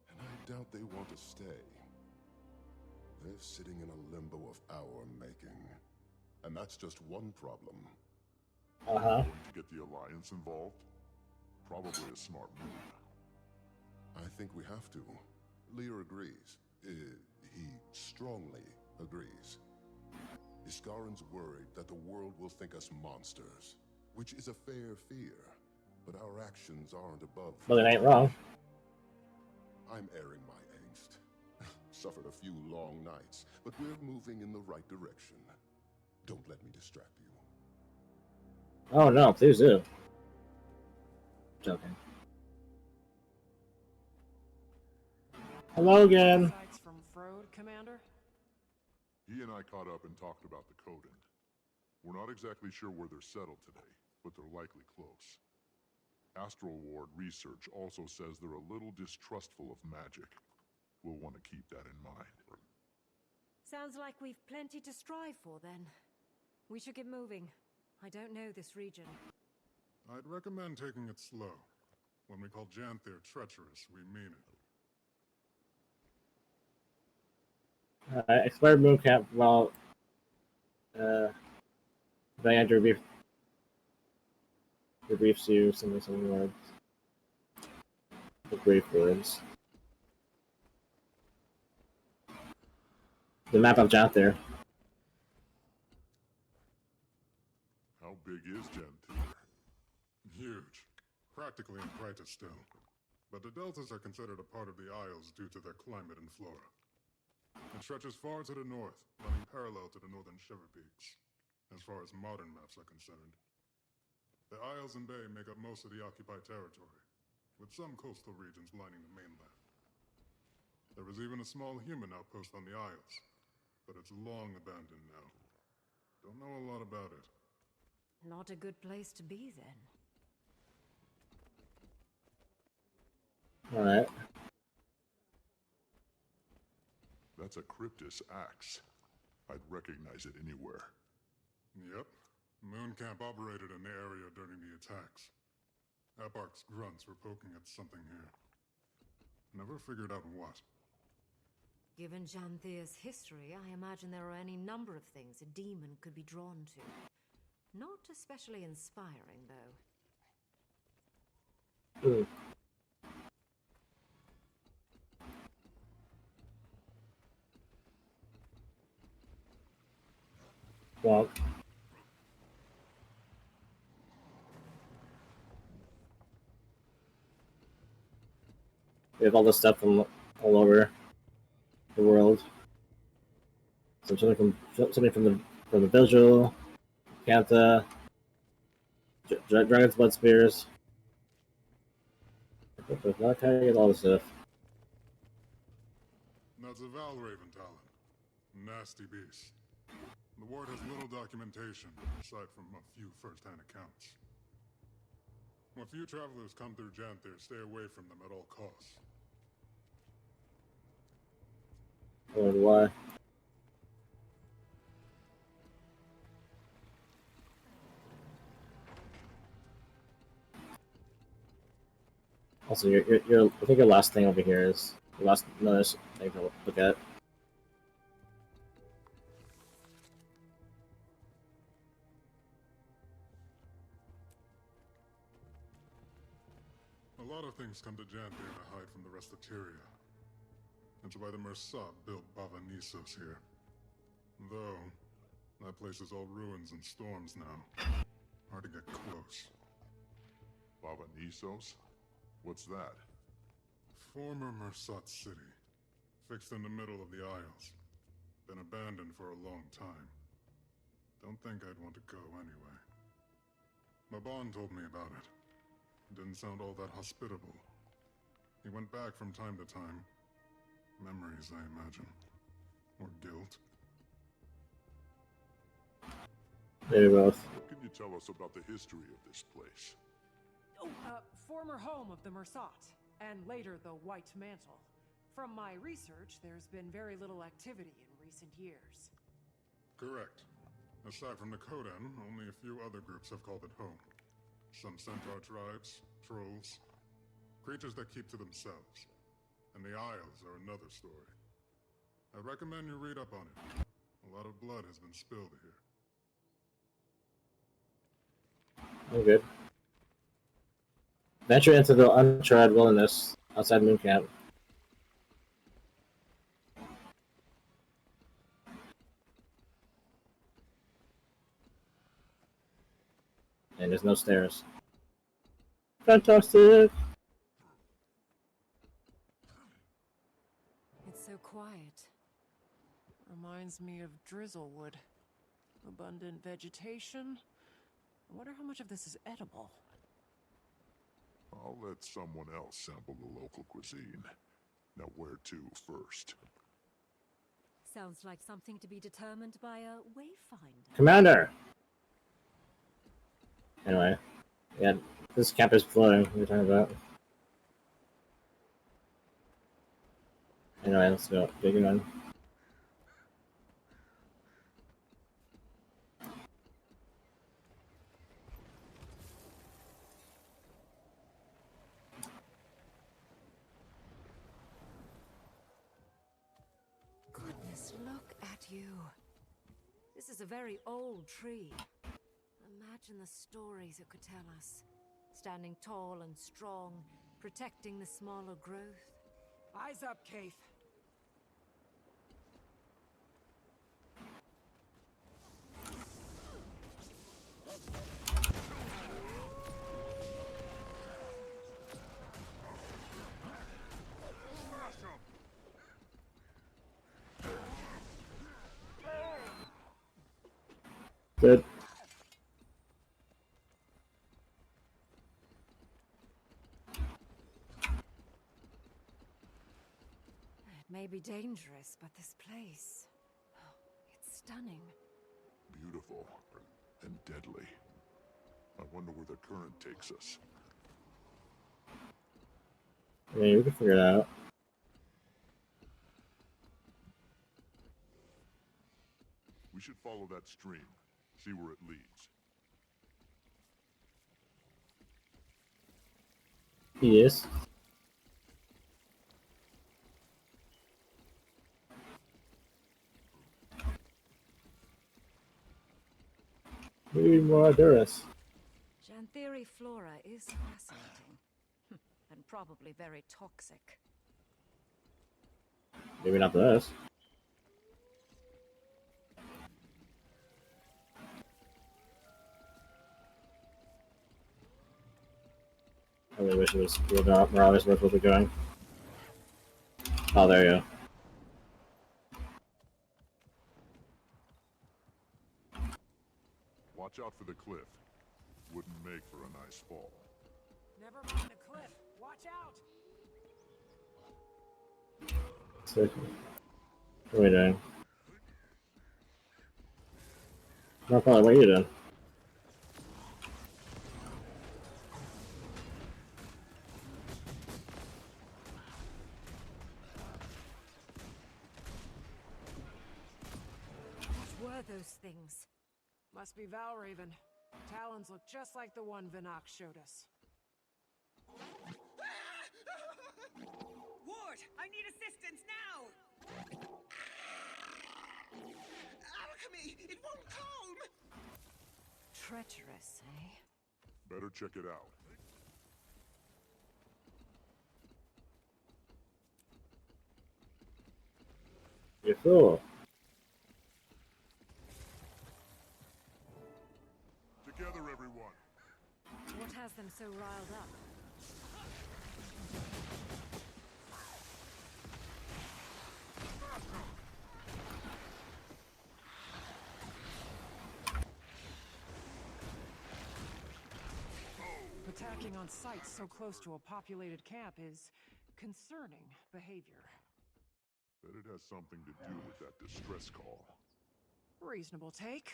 and I doubt they want to stay. They're sitting in a limbo of our making. And that's just one problem. To get the Alliance involved? Probably a smart move. I think we have to. Lear agrees. He strongly agrees. Isgarin's worried that the world will think us monsters, which is a fair fear, but our actions aren't above... Well, it ain't wrong. I'm airing my angst. Suffered a few long nights, but we're moving in the right direction. Don't let me distract you. Oh no, please do. Joking. Hello again. Insights from Frode, Commander? He and I caught up and talked about the Coden. We're not exactly sure where they're settled today, but they're likely close. Astral Ward research also says they're a little distrustful of magic. We'll want to keep that in mind. Sounds like we've plenty to strive for, then. We should get moving. I don't know this region. I'd recommend taking it slow. When we call Janthir treacherous, we mean it. Expired moon camp while Diana debriefs you some words. The brief words. The map of Janthir. How big is Janthir? Huge. Practically in Kryta still. But the deltas are considered a part of the Isles due to their climate and flora. It stretches far to the north, running parallel to the northern Shiver Peaks, as far as modern maps are concerned. The Isles and Bay make up most of the occupied territory, with some coastal regions lining the mainland. There was even a small human outpost on the Isles, but it's long abandoned now. Don't know a lot about it. Not a good place to be, then. Alright. That's a Cryptus axe. I'd recognize it anywhere. Yep. Moon Camp operated in the area during the attacks. Eparch's grunts were poking at something here. Never figured out what. Given Janthir's history, I imagine there are any number of things a demon could be drawn to. Not especially inspiring, though. Walk. We have all this stuff from all over the world. So something from the visual, Cantha, Dragon's Blood Spears. Not how you get all this stuff. That's a Valraven talent. Nasty beast. The ward has little documentation, aside from a few first-hand accounts. When few travelers come through Janthir, stay away from them at all costs. I wonder why. Also, I think your last thing over here is the last notice thing to look at. A lot of things come to Janthir to hide from the rest of Tyria. That's why the Mersat built Bava Nisos here. Though, that place is all ruins and storms now. Hard to get close. Bava Nisos? What's that? Former Mersat city. Fixed in the middle of the Isles. Been abandoned for a long time. Don't think I'd want to go anyway. Maban told me about it. Didn't sound all that hospitable. He went back from time to time. Memories, I imagine. Or guilt. Maybe both. What can you tell us about the history of this place? Former home of the Mersat, and later the White Mantle. From my research, there's been very little activity in recent years. Correct. Aside from the Kodan, only a few other groups have called it home. Some centaur tribes, trolls, creatures that keep to themselves. And the Isles are another story. I recommend you read up on it. A lot of blood has been spilled here. I'm good. Venture into the uncharted wilderness outside Moon Camp. And there's no stairs. Fantastic! It's so quiet. Reminds me of Drizzlewood. Abundant vegetation. I wonder how much of this is edible. I'll let someone else sample the local cuisine. Now where to first? Sounds like something to be determined by a wayfinder. Commander! Anyway, yeah, this camp is flooding. What are you talking about? Anyway, let's go. Big one. Goodness, look at you. This is a very old tree. Imagine the stories it could tell us. Standing tall and strong, protecting the smaller growth. Eyes up, Keith. Good. It may be dangerous, but this place... it's stunning. Beautiful and deadly. I wonder where the current takes us. Yeah, we can figure it out. We should follow that stream. See where it leads. Yes. Need more Duras. Janthiri flora is fascinating. And probably very toxic. Maybe not this. really wish it was where I was supposed to be going. Oh, there you go. Watch out for the cliff. Wouldn't make for a nice fall. Never mind the cliff. Watch out! So, what are we doing? No, probably what are you doing? What were those things? Must be Valraven. Talons look just like the one Vinok showed us. Ward, I need assistance now! Alchemy! It won't calm! Treacherous, eh? Better check it out. You fool. Together, everyone. What has them so riled up? Attacking on sites so close to a populated camp is concerning behavior. Bet it has something to do with that distress call. Reasonable take.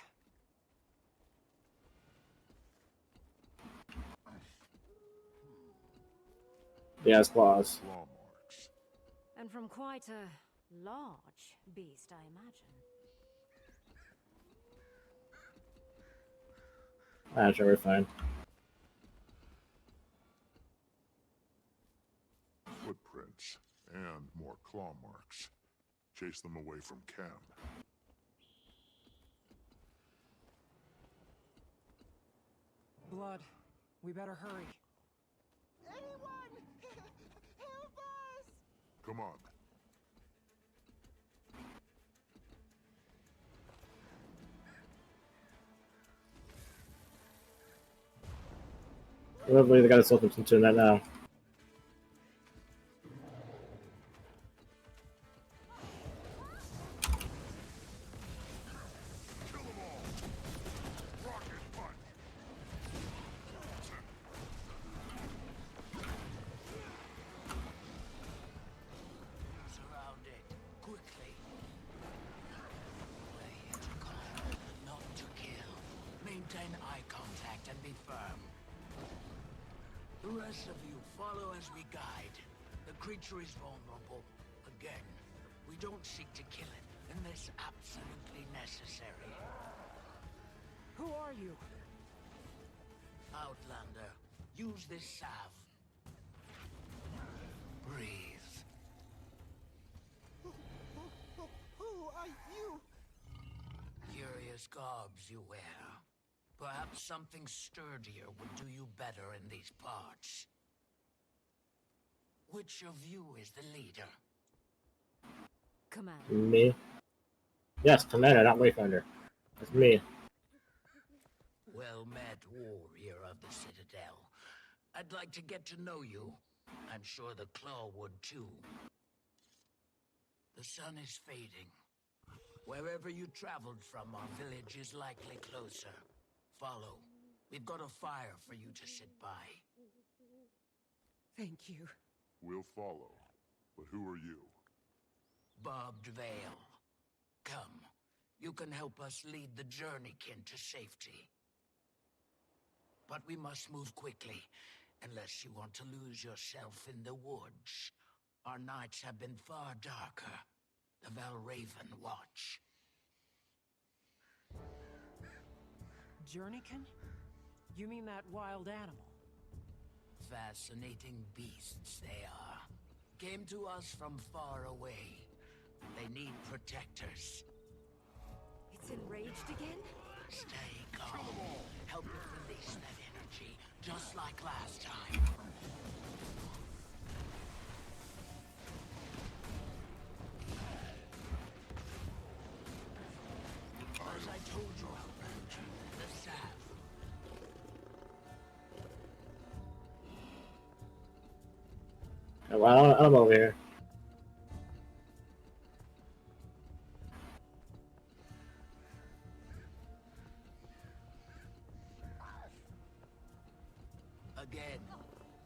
Yes, claws. Claw marks. And from quite a large beast, I imagine. Ah, sure, we're fine. Footprints. And more claw marks. Chase them away from camp. Blood. We better hurry. Anyone! Help us! Come on. Hopefully, they got us open to that now. Surround it. Quickly. We're here to calm, not to kill. Maintain eye contact and be firm. The rest of you follow as we guide. The creature is vulnerable. Again, we don't seek to kill it unless absolutely necessary. Who are you? Outlander, use this salve. Breathe. Who are you? Curious garbs you wear. Perhaps something sturdier would do you better in these parts. Which of you is the leader? Commander. Me? Yes, Commander, not Wayfinder. That's me. Well met, warrior of the Citadel. I'd like to get to know you. I'm sure the Claw would too. The sun is fading. Wherever you traveled from, our village is likely closer. Follow. We've got a fire for you to sit by. Thank you. We'll follow. But who are you? Barbed Veil. Come. You can help us lead the journeykin to safety. But we must move quickly, unless you want to lose yourself in the woods. Our nights have been far darker. The Valraven watch. Journeykin? You mean that wild animal? Fascinating beasts they are. Came to us from far away. They need protectors. It's enraged again? Stay calm. Help it release that energy, just like last time. As I told you, Outlander, the salve. Well, I'm over here. Again,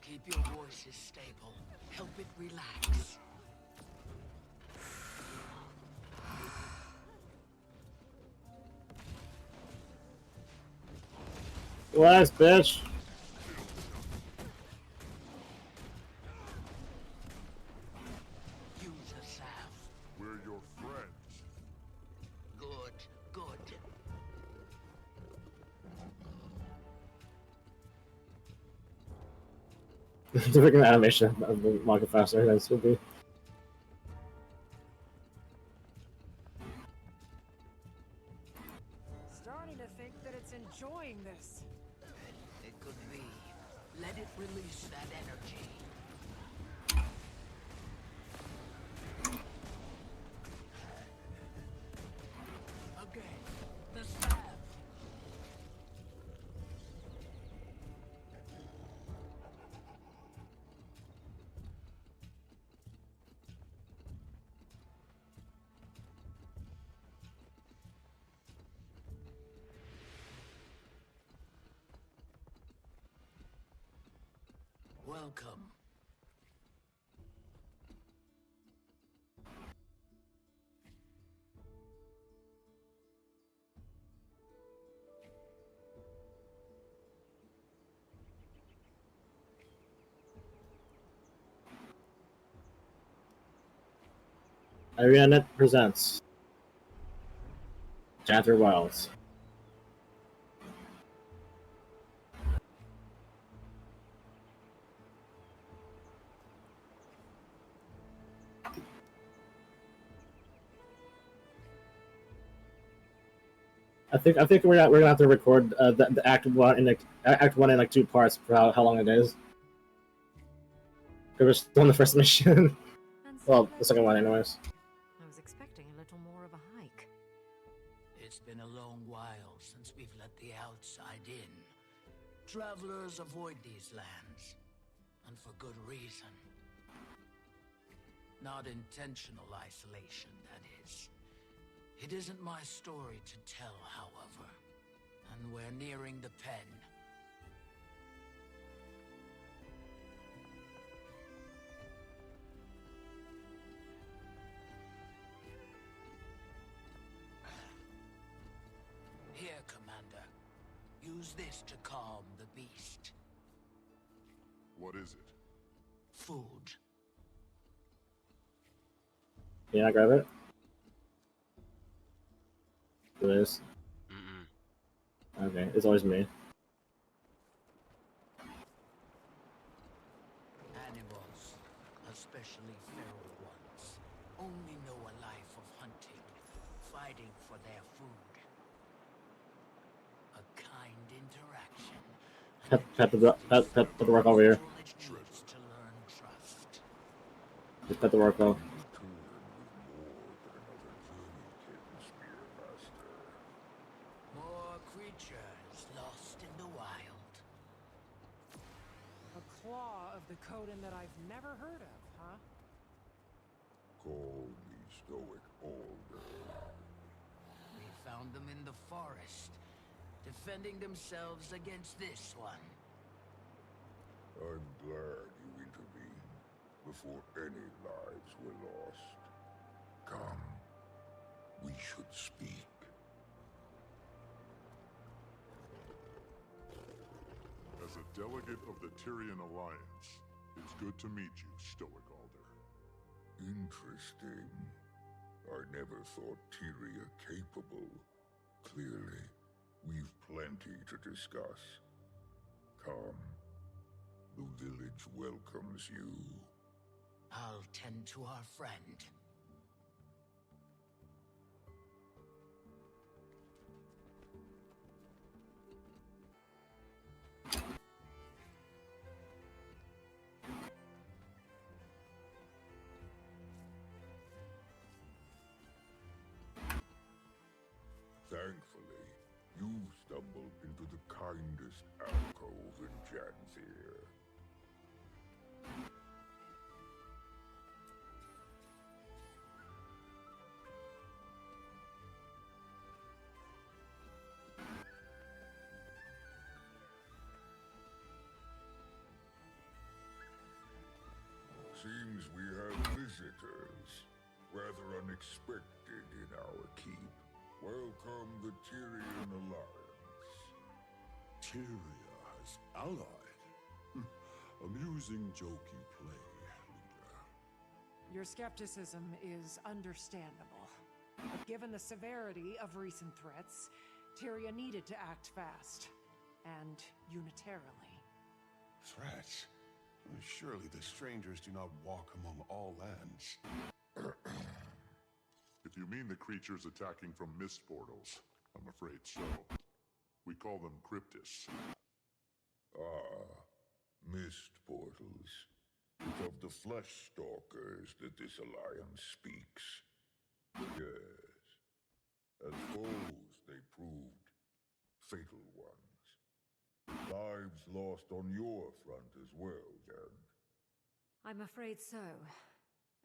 keep your voices stable. Help it relax. Relax, bitch. Use a salve. We're your friends. Good, good. The freaking animation of the market faster than this would be. Starting to think that it's enjoying this. It could be. Let it release that energy. Again, the salve. Welcome. Arianet presents Janthir Wilds. I think we're gonna have to record the act one in like 2 parts for how long it is. Because we're still in the first mission. Well, the second one, anyways. I was expecting a little more of a hike. It's been a long while since we've let the outside in. Travelers avoid these lands, and for good reason. Not intentional isolation, that is. It isn't my story to tell, however, and we're nearing the pen. Here, Commander. Use this to calm the beast. What is it? Food. Can I grab it? It is. Okay, it's always me. Animals, especially feral ones, only know a life of hunting, fighting for their food. A kind interaction. Pet the work over here. To learn trust. Just pet the work though. More creatures lost in the wild. A claw of the Coden that I've never heard of, huh? Call me stoic all day. We found them in the forest, defending themselves against this one. I'm glad you intervened before any lives were lost. Come, we should speak. As a delegate of the Tyrian Alliance, it's good to meet you, Stoic Alder. Interesting. I never thought Tyria capable. Clearly, we've plenty to discuss. Come. The village welcomes you. I'll tend to our friend. Thankfully, you've stumbled into the kindest alcove in Janthir. Seems we have visitors, rather unexpected in our keep. Welcome the Tyrian Alliance. Tyria has allied? Amusing joke you play, leader. Your skepticism is understandable. But given the severity of recent threats, Tyria needed to act fast. And unitarily. Threats? Surely the strangers do not walk among all lands. If you mean the creatures attacking from mist portals, I'm afraid so. We call them cryptis. Ah, mist portals. It's of the flesh stalkers that this alliance speaks. Yes. As foes, they proved fatal ones. Lives lost on your front as well, Jan. I'm afraid so.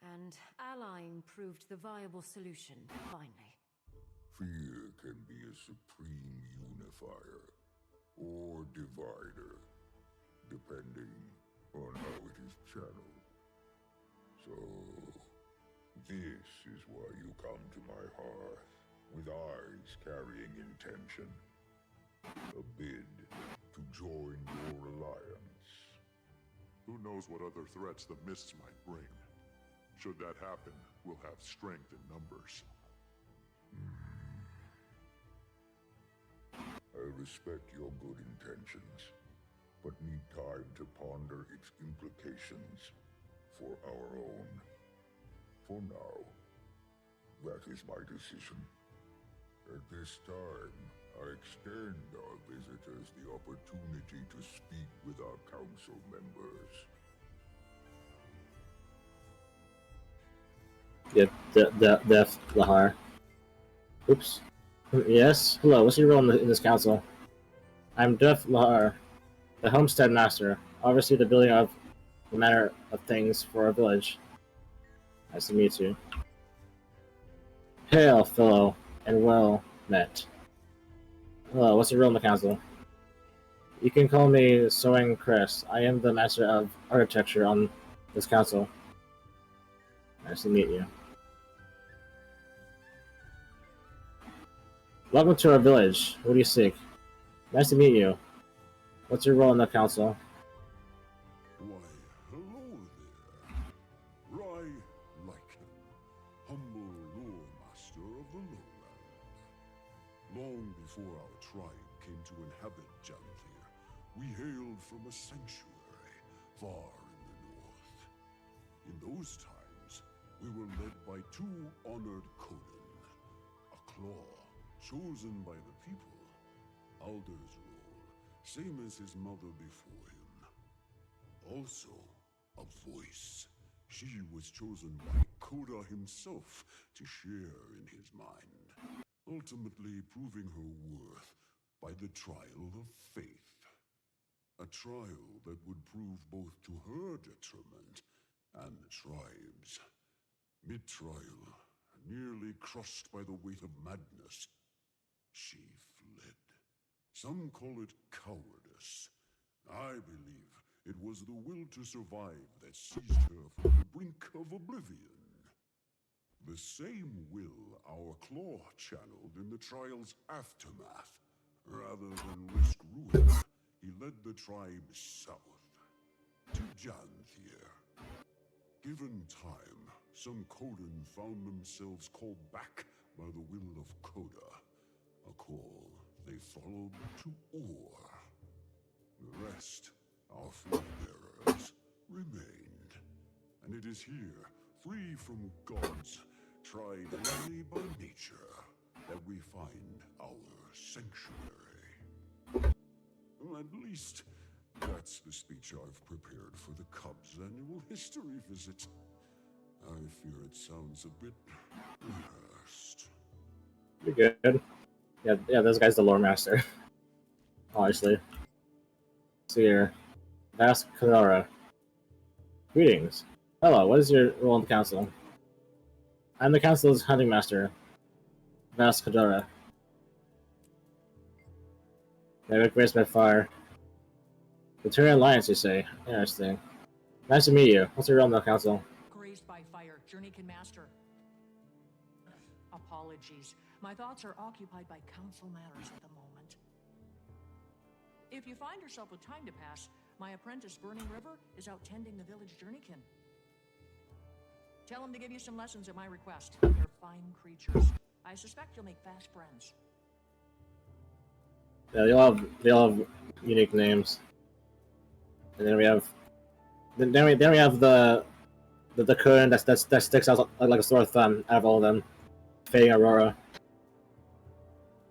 And allying proved the viable solution, finally. Fear can be a supreme unifier or divider, depending on how it is channeled. So, this is why you come to my hearth, with eyes carrying intention. A bid to join your alliance. Who knows what other threats the mists might bring? Should that happen, we'll have strength in numbers. I respect your good intentions, but need time to ponder its implications for our own. For now, that is my decision. At this time, I extend our visitors the opportunity to speak with our council members. Yep, Def Lahar. Oops. Yes? Hello, what's your role in this council? I'm Def Lahar, the Homestead Master. Oversee the building of the manner of things for our village. Nice to meet you. Hail, fellow, and well met. Hello, what's your role in the council? You can call me Soen Crest. I am the Master of Architecture on this council. Nice to meet you. Welcome to our village. What do you seek? Nice to meet you. What's your role in the council? Why, hello there. Rai Lycan, humble lore master of the lowland. Long before our tribe came to inhabit Janthir, we hailed from a sanctuary far in the north. In those times, we were led by two honored Coden, a claw chosen by the people, Alder's role, same as his mother before him. Also, a voice. She was chosen by Koda himself to share in his mind, ultimately proving her worth by the trial of faith. A trial that would prove both to her detriment and the tribe's. Mid-trial, nearly crushed by the weight of madness, she fled. Some call it cowardice. I believe it was the will to survive that seized her from the brink of oblivion. The same will our claw channeled in the trial's aftermath. Rather than risk ruin, he led the tribe south, to Janthir. Given time, some Coden found themselves called back by the will of Koda, a call they followed to Or. The rest, our flag-bearers, remained. And it is here, free from gods, tried only by nature, that we find our sanctuary. Well, at least, that's the speech I've prepared for the Cubs' annual history visit. I fear it sounds a bit rehearsed. You're good. Yeah, this guy's the lore master. Honestly. So here. Vas Kadara. Greetings. Hello, what is your role in the council? I'm the council's hunting master. Vas Kadara. They raised by fire. The Tyrian Alliance, you say? Interesting. Nice to meet you. What's your role in the council? by fire, Journeykin Master. Apologies. My thoughts are occupied by council matters at the moment. If you find yourself with time to pass, my apprentice Burning River is out tending the village Journeykin. Tell him to give you some lessons at my request. They're fine creatures. I suspect you'll make fast friends. Yeah, they all have unique names. And then we have the Coon that sticks out like a sore thumb out of all of them. Faye Aurora.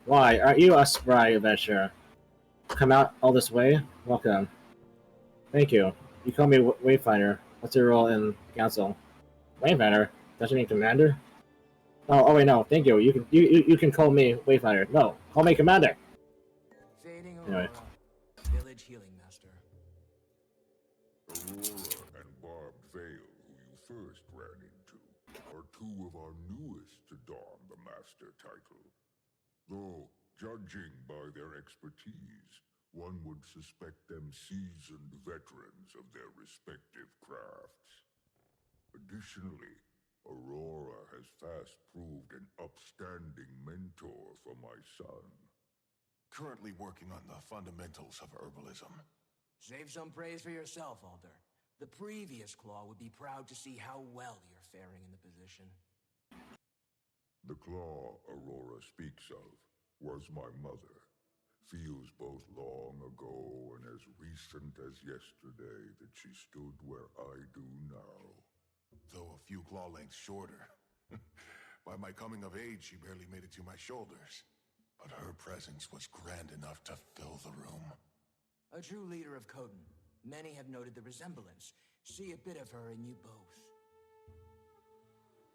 Why, aren't you a spry adventurer? Come out all this way? Welcome. Thank you. You call me Wayfinder. What's your role in council? Wayfinder? Doesn't mean commander? Oh wait, no. Thank you. You can call me Wayfinder. No, call me commander. Fading Anyway. Aurora, village healing master. Aurora and Barbed Veil, who you first ran into, are two of our newest to don the master title. Though, judging by their expertise, one would suspect them seasoned veterans of their respective crafts. Additionally, Aurora has fast proved an upstanding mentor for my son. Currently working on the fundamentals of herbalism. Save some praise for yourself, Alder. The previous Claw would be proud to see how well you're faring in the position. The claw Aurora speaks of was my mother. Feels both long ago and as recent as yesterday that she stood where I do now. Though a few claw lengths shorter. By my coming of age, she barely made it to my shoulders. But her presence was grand enough to fill the room. A true leader of Coden. Many have noted the resemblance. See a bit of her in you both.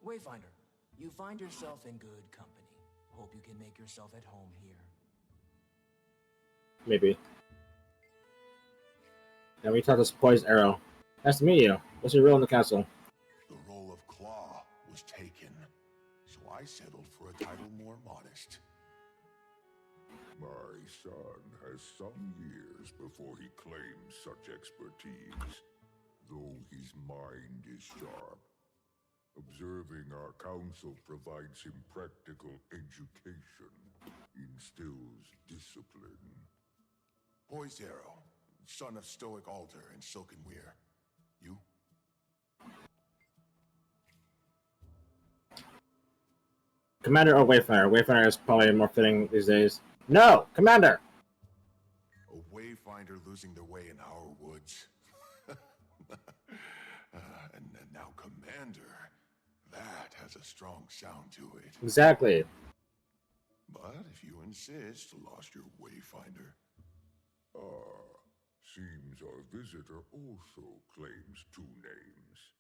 Wayfinder, you find yourself in good company. Hope you can make yourself at home here. Maybe. Now we talk to Poised Arrow. Nice to meet you. What's your role in the council? The role of Claw was taken, so I settled for a title more modest. My son has some years before he claims such expertise, though his mind is sharp. Observing our council provides him practical education, instills discipline. Poised Arrow, son of Stoic Alder and Silken Weir. You? Commander or Wayfinder? Wayfinder is probably more fitting these days. No! Commander! A wayfinder losing their way in our woods. And now Commander. That has a strong sound to it. Exactly. But if you insist, lost your wayfinder. Seems our visitor also claims two names.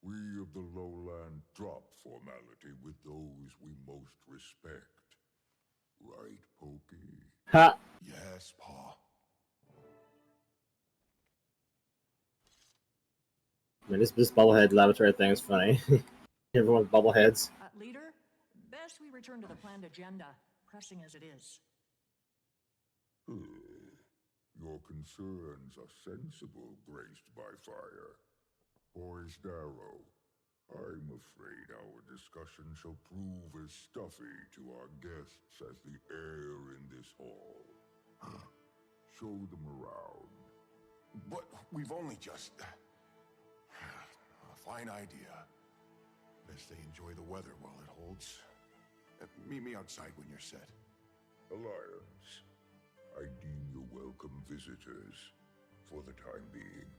We of the lowland drop formality with those we most respect. Right, Pokey? Ha! Yes, Pa. I mean, this bubblehead laboratory thing is funny. Everyone with bubbleheads. Leader, best we return to the planned agenda, pressing as it is. Your concerns are sensible, graced by fire. Poised Arrow, I'm afraid our discussion shall prove as stuffy to our guests as the air in this hall. Show them around. But we've only just... A fine idea. Best they enjoy the weather while it holds. Meet me outside when you're set. Alliance, I deem you welcome visitors, for the time being.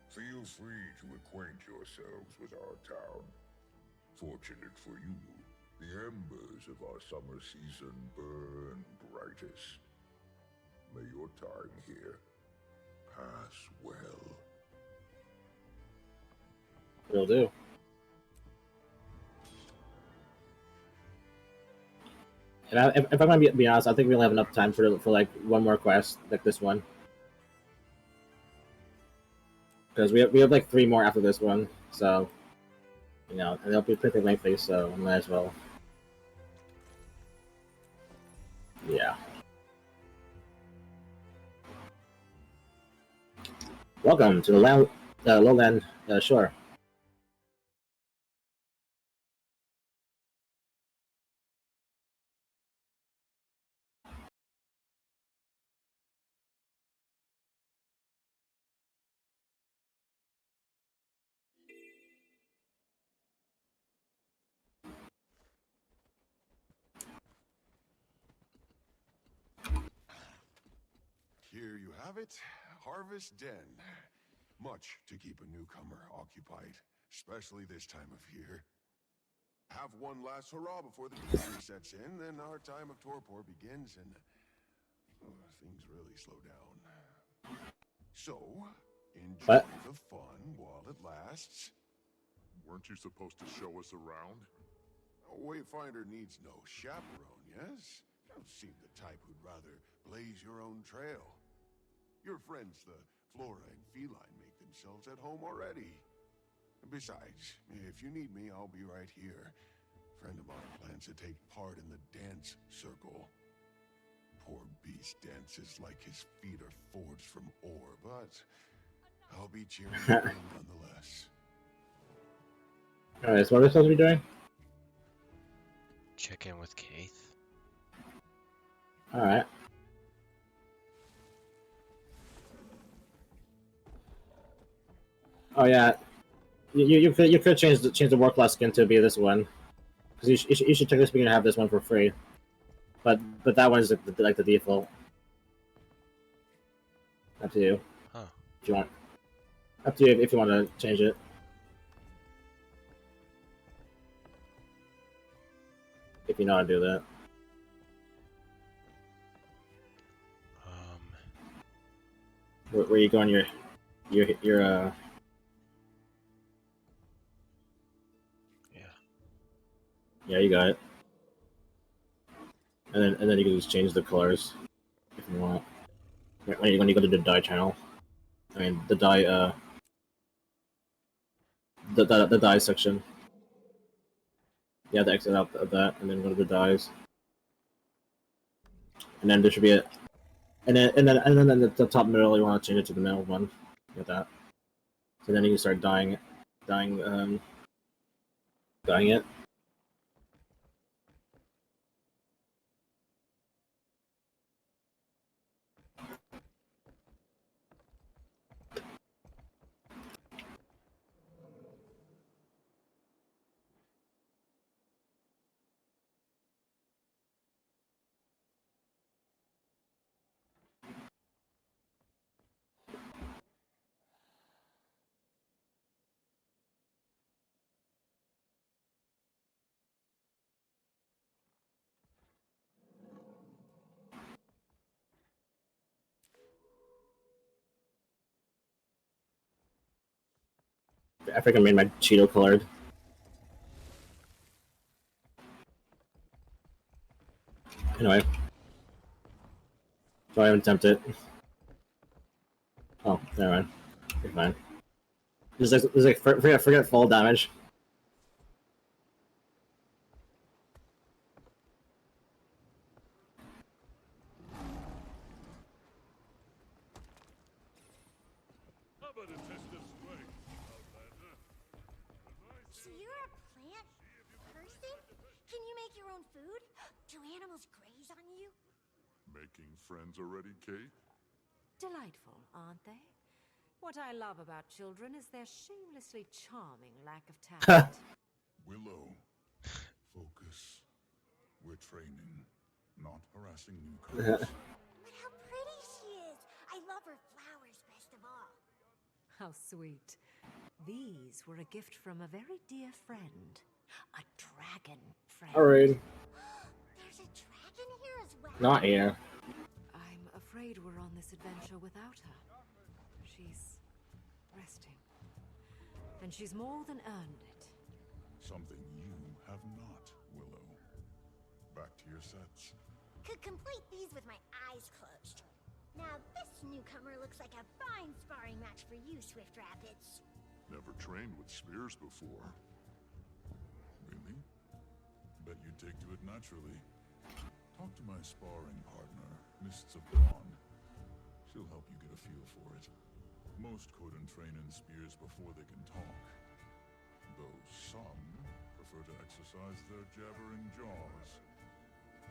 Feel free to acquaint yourselves with our town. Fortunate for you, the embers of our summer season burn brightest. May your time here pass well. Will do. And if I'm gonna be honest, I think we only have enough time for like one more quest, like this one. Because we have like 3 more after this one, so you know, and they'll be pretty lengthy, so I might as well. Yeah. Welcome to the lowland shore. here you have it. Harvest Den. Much to keep a newcomer occupied, especially this time of year. Have one last hurrah before the victory sets in, then our time of torpor begins and things really slow down. So, enjoy the fun while it lasts. Weren't you supposed to show us around? A wayfinder needs no chaperone, yes? Don't seem the type who'd rather blaze your own trail. Your friends, the flora and feline, make themselves at home already. Besides, if you need me, I'll be right here. Friend of mine plans to take part in the dance circle. Poor beast dances like his feet are forged from ore, but I'll be cheering him on nonetheless. Alright, so what are we supposed to be doing? Check in with Keith. Alright. Oh yeah, you could change the work class skin to be this one, because you should technically speaking have this one for free, but that one is like the default. Up to you. Huh. If you want. Up to you if you want to change it. If you know how to do that. Where you going? Your Yeah, you got it. And then you can just change the colors if you want. When you go to the dye channel, I mean the dye the dye section. You have to exit out of that and then go to the dyes. And then there should be a and then the top middle you want to change it to the middle one. Like that. So then you can start dyeing it. Dyeing it. I think I made my Cheeto colored. Anyway. Go ahead and attempt it. Oh, never mind. You're fine. There's like forget fall damage. So you're a plant person? Can you make your own food? Do animals graze on you? Making friends already, Kate? Delightful, aren't they? What I love about children is their shamelessly charming lack of talent. Willow, focus. We're training, not harassing newcomers. But how pretty she is! I love her flowers best of all. How sweet. These were a gift from a very dear friend. A dragon friend. Alright. There's a dragon here as well? Not here. I'm afraid we're on this adventure without her. She's resting. And she's more than earned it. Something you have not, Willow. Back to your sets. Could complete these with my eyes closed. Now this newcomer looks like a fine sparring match for you, Swift Rapids. Never trained with spears before. Really? Bet you'd take to it naturally. Talk to my sparring partner, Mists of Dawn. She'll help you get a feel for it. Most couldn't train in spears before they can talk. Though some prefer to exercise their jabbering jaws.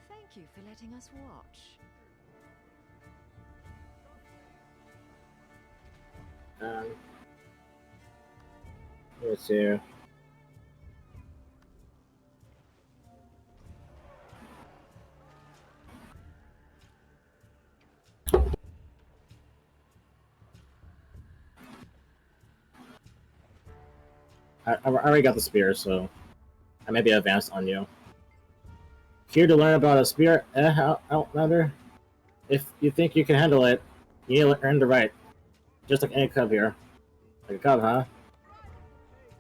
Thank you for letting us watch. Let's see. I already got the spear, so I may be advanced on you. Here to learn about a spear, Outlander? If you think you can handle it, you need to earn the right. Just like any cub here. Like a cub, huh?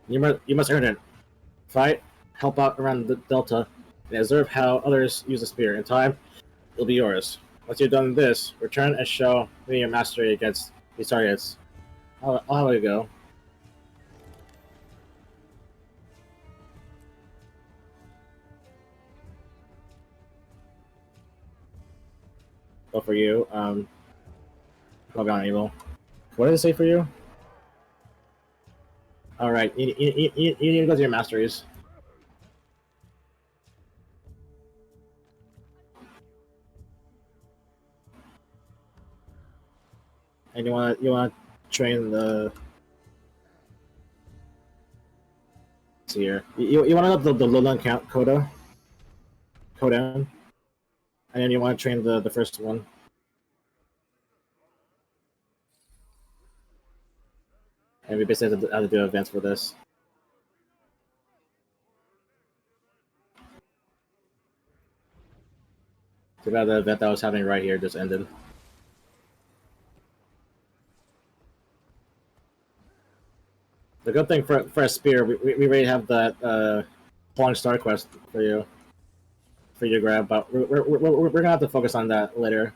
You must earn it. Fight, help out around the Delta, and observe how others use the spear. In time, it'll be yours. Once you've done this, return and show me your mastery against these targets. I'll have you go. Go for you. Log on evil. What did it say for you? Alright, you need to go to your masteries. And you wanna train the see here. You wanna up the lowland count Coda. And then you wanna train the first one. And we basically have to do events for this. Too bad the event that was happening right here just ended. The good thing for a spear, we already have that falling star quest for you to grab, but we're gonna have to focus on that later.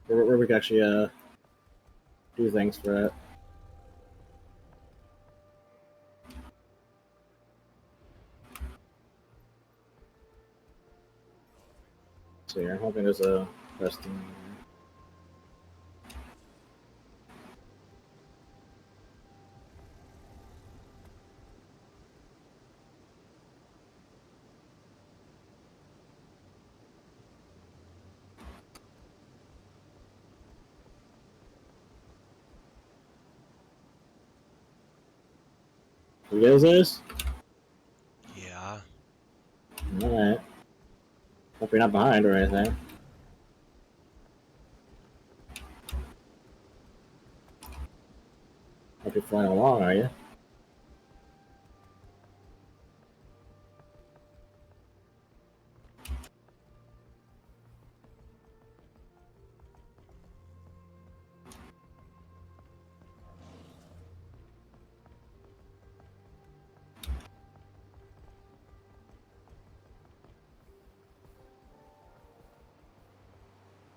Where we can actually do things for it. So yeah, I'm hoping there's a quest in there. You guys this? Yeah. Alright. Hope you're not behind or anything. Hope you're flying along, are you?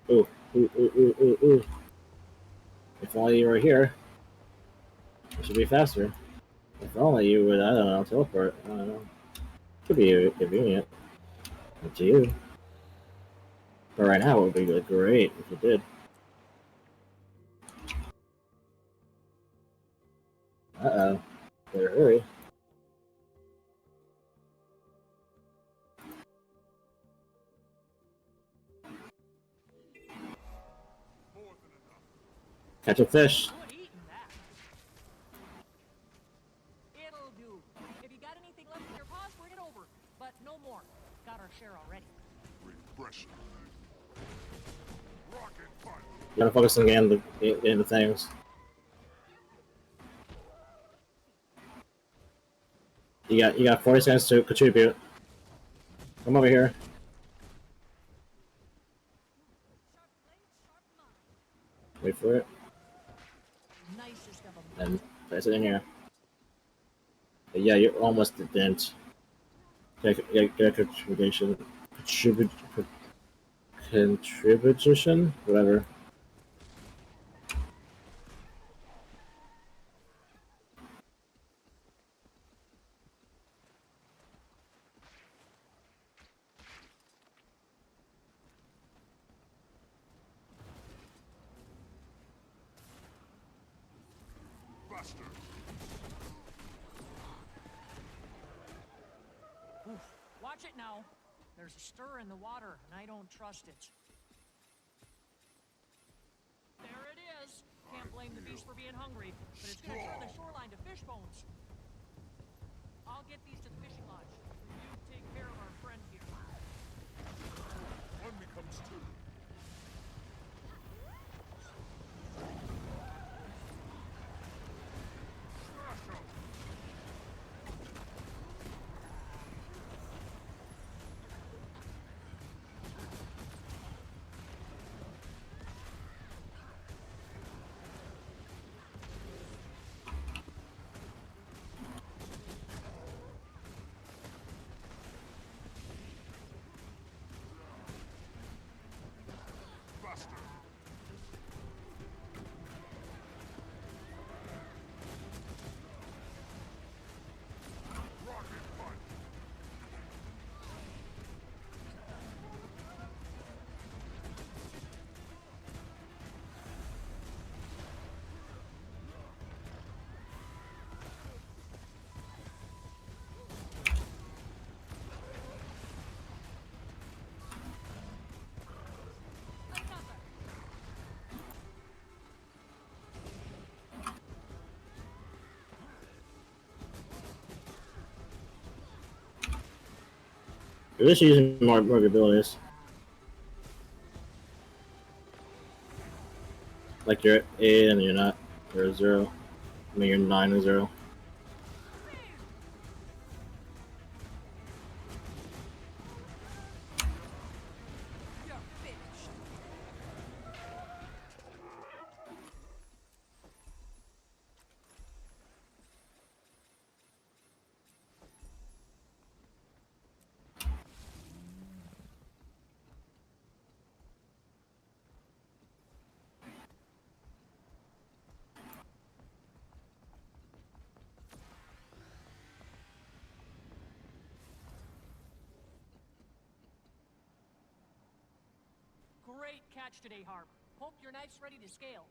Ooh. If only you were here, it should be faster. If only you would, I don't know, teleport. I don't know. Could be convenient. Up to you. But right now, it would be great if you did. Uh-oh. Better hurry. Catch a fish. It'll do. If you got anything left in your paws, bring it over. But no more. Got our share already. Refreshing. Rocket punch. You gotta focus on getting the things. You got 40 seconds to contribute. Come over here. Wait for it. And place it in here. But yeah, you're almost didn't. Get a contribution? Whatever. Oof. Watch it now. There's a stir in the water, and I don't trust it. There it is. Can't blame the beast for being hungry, but it's gonna turn the shoreline to fish bones. I'll get these to the fishing lodge. You take care of our friend here. One becomes two. Smash 'em. You're just using more of your abilities. Like you're at 8 and you're not. You're 0. I mean, you're 9 and 0. Great catch today, Harp. Hope your knife's ready to scale.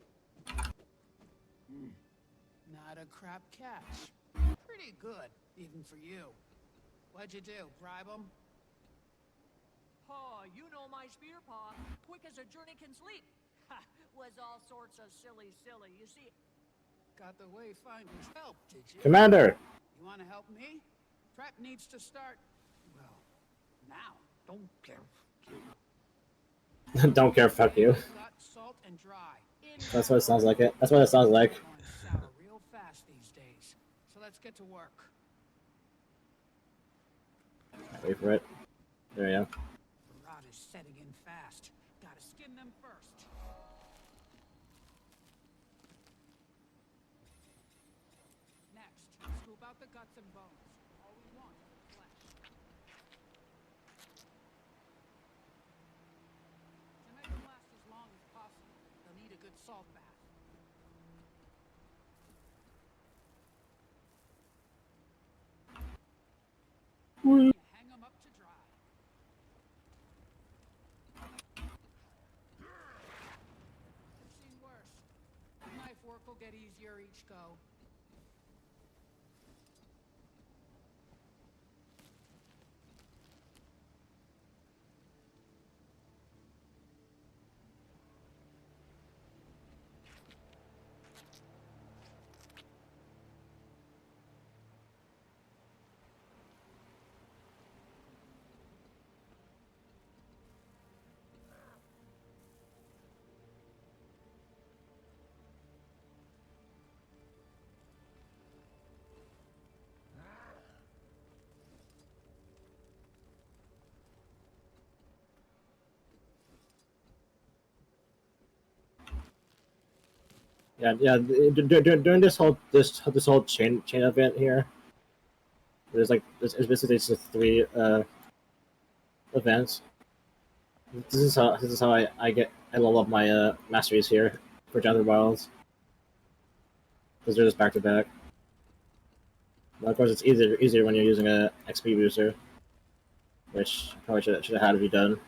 Not a crap catch. Pretty good, even for you. What'd you do, bribe him? Oh, you know my spear paw. Quick as a journey can sleep. Ha! Was all sorts of silly. You see... Got the Wayfinder's help, did you? Commander! You want to help me? Prep needs to start... well, now. Don't care. Don't care, fuck you. Got salt and dry. That's what it sounds like. That's what it sounds like. Going sour real fast these days. So let's get to work. Wait for it. There you go. Rot is setting in fast. Gotta skin them first. Next, scoop out the guts and bones. All we want is the flesh. To make them last as long as possible, they'll need a good salt bath. You hang them up to dry. I've seen worse. Knife work will get easier each go. Yeah. During this whole chain event here, there's like it's basically just 3 events. This is how I level up my masteries here for Janthir Wilds, because they're just back to back. Well, of course, it's easier when you're using a XP booster, which probably should have had to be done.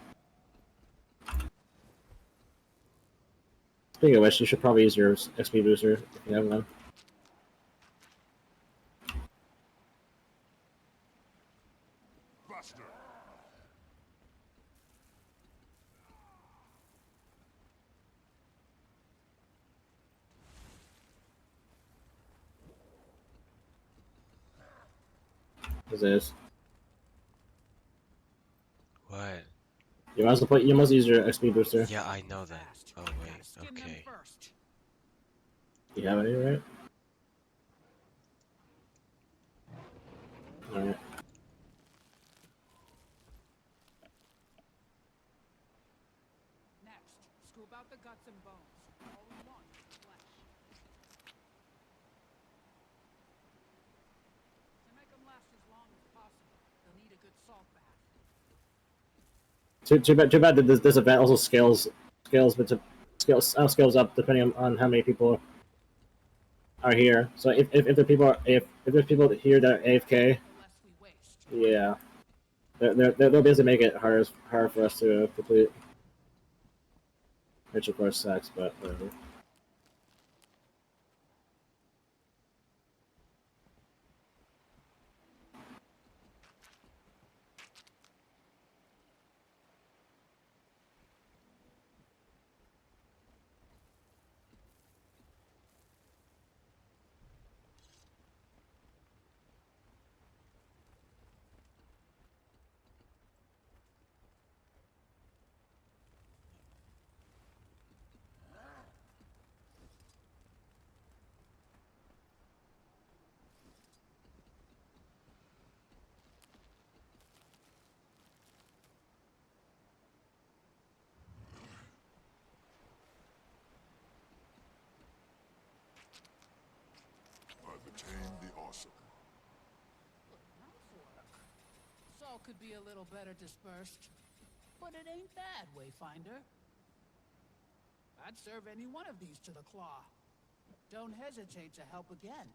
Speaking of which, you should probably use your XP booster if you have one. Buster! This is. What? You must use your XP booster. Yeah, I know that. Oh wait, okay. Do you have any, right? Alright. Next, scoop out the guts and bones. All we want is the flesh. To make them last as long as possible, they'll need a good salt bath. Too bad that this event also scales up depending on how many people are here. So if there's people here that are AFK, yeah, they'll basically make it harder for us to complete. Which of course sucks, but whatever. all could be a little better dispersed. But it ain't bad, Wayfinder. I'd serve any one of these to the claw. Don't hesitate to help again.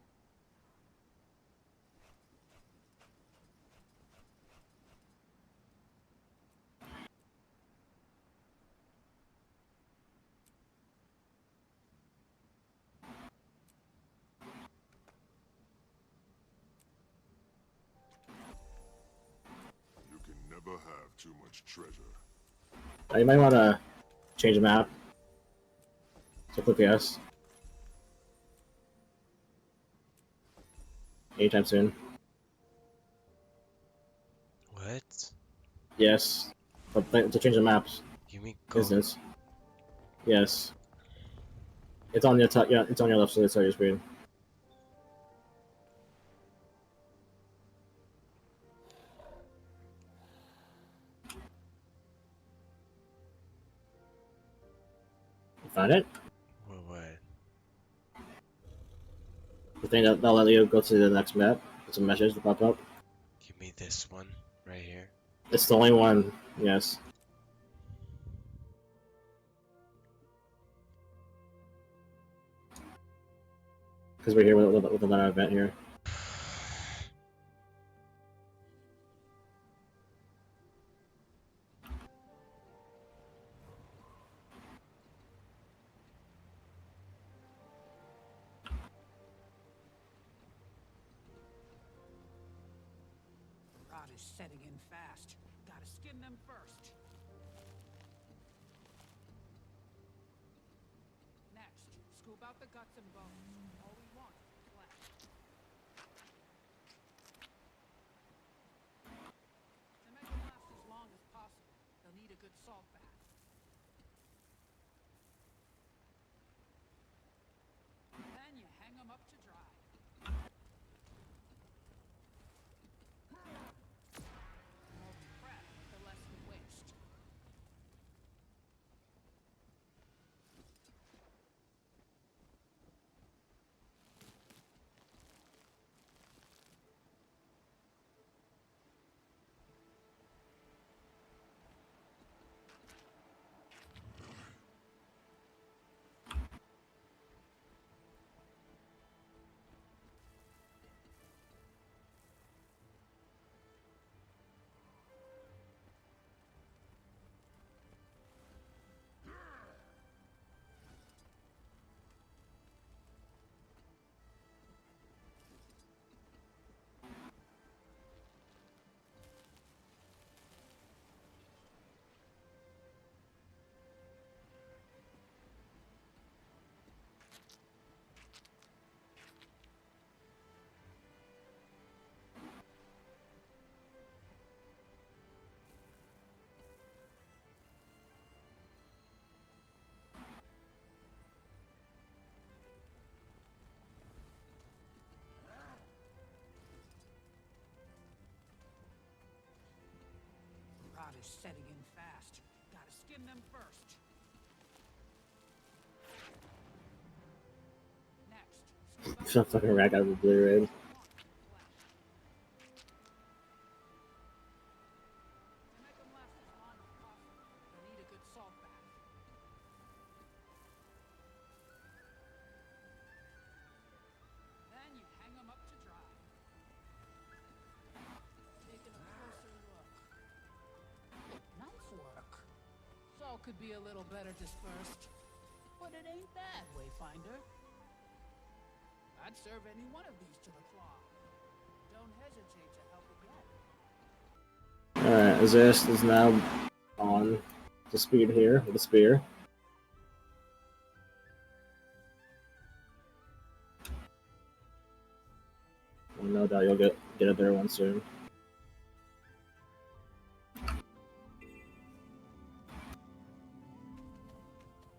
You can never have too much treasure. You might want to change the map. So click yes. Anytime soon. What? Yes. But to change the maps. You mean Instance. Yes. It's on your top. Yeah, it's on your left side of your screen. You found it? What? The thing that'll let you go to the next map. It's a message to pop up. Give me this one right here. It's the only one. Yes. Because we're here with another event here. Rot is setting in fast. Gotta skin them first. Next, scoop out the guts and bones. All we want is the flesh. To make them last as long as possible, they'll need a good salt bath. Then you hang them up to dry. The more we prep, the less we waste. Rot is setting in fast. Gotta skin them first. Next, Some fucking rack out of the blue raid. to make them last as long as possible, they'll need a good salt bath. Then you hang them up to dry. Taking a closer look. Nice work. Salt could be a little better dispersed, but it ain't bad, Wayfinder. I'd serve any one of these to the claw. Don't hesitate to help again. Alright, Azist is now on the speed here with the spear. Well, no doubt you'll get it there one soon.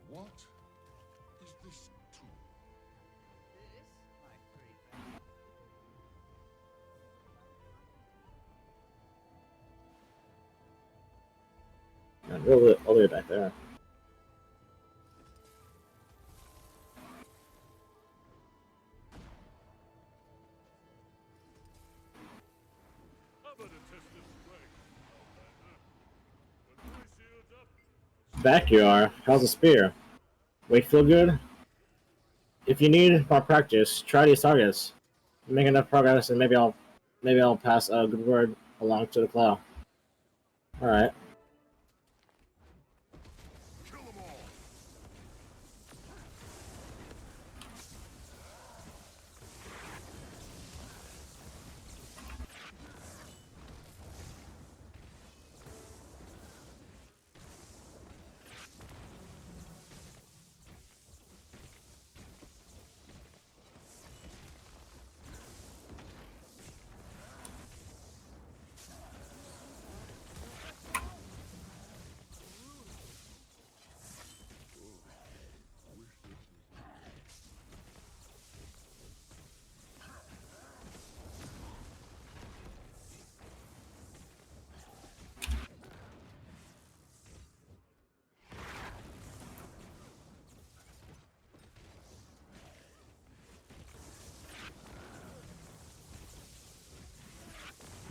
What is this tool? This, my furry friend. Yeah, all the way back there. How about a test of strength? Back you are. How's the spear? Weight feel good? If you need more practice, try these targets. Make enough progress, and maybe I'll pass a good word along to the claw. All right.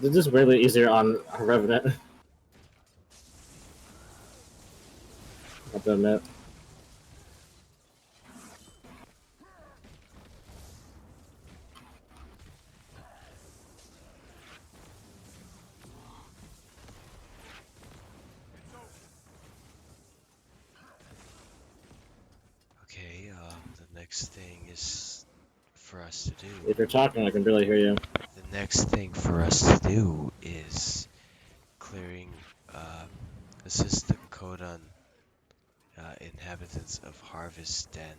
This is really easier on Revenant. I have to admit. Okay, the next thing is for us to do. If you're talking, I can barely hear you. The next thing for us to do is clearing, assist the Kodan inhabitants of Harvest Den.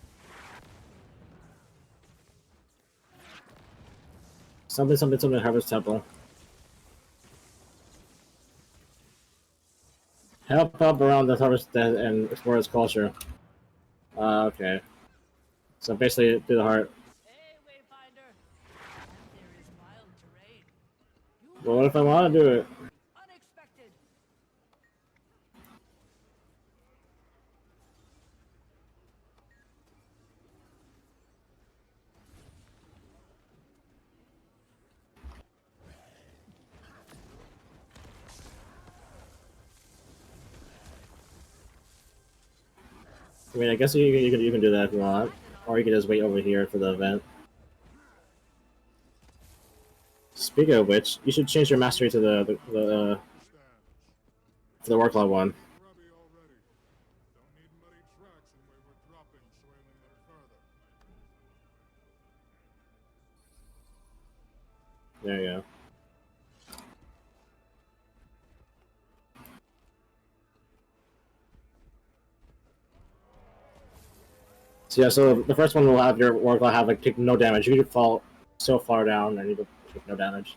Something, Harvest Temple. Help up around the Harvest Den and explore its culture. Okay. So basically, do the heart. Well, what if I want to do it? I mean, I guess you can do that if you want, or you can just wait over here for the event. Speaking of which, you should change your mastery to the for the work level one. There you go. So yeah, so the first one will have your work will have like take no damage. You can fall so far down and you will take no damage.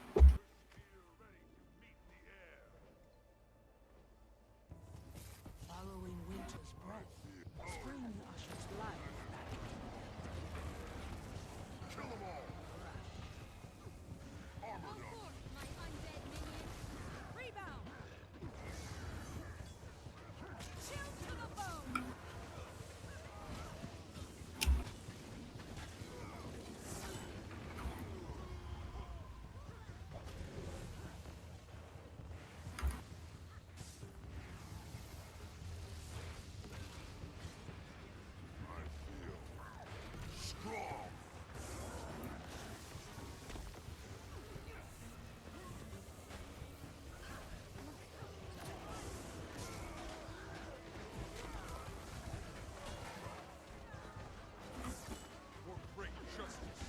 Following winter's breath, spring ushers life back. Kill them all! Armored up! My undead minion. Rebound. Chill to the bone. Strong! For great justice!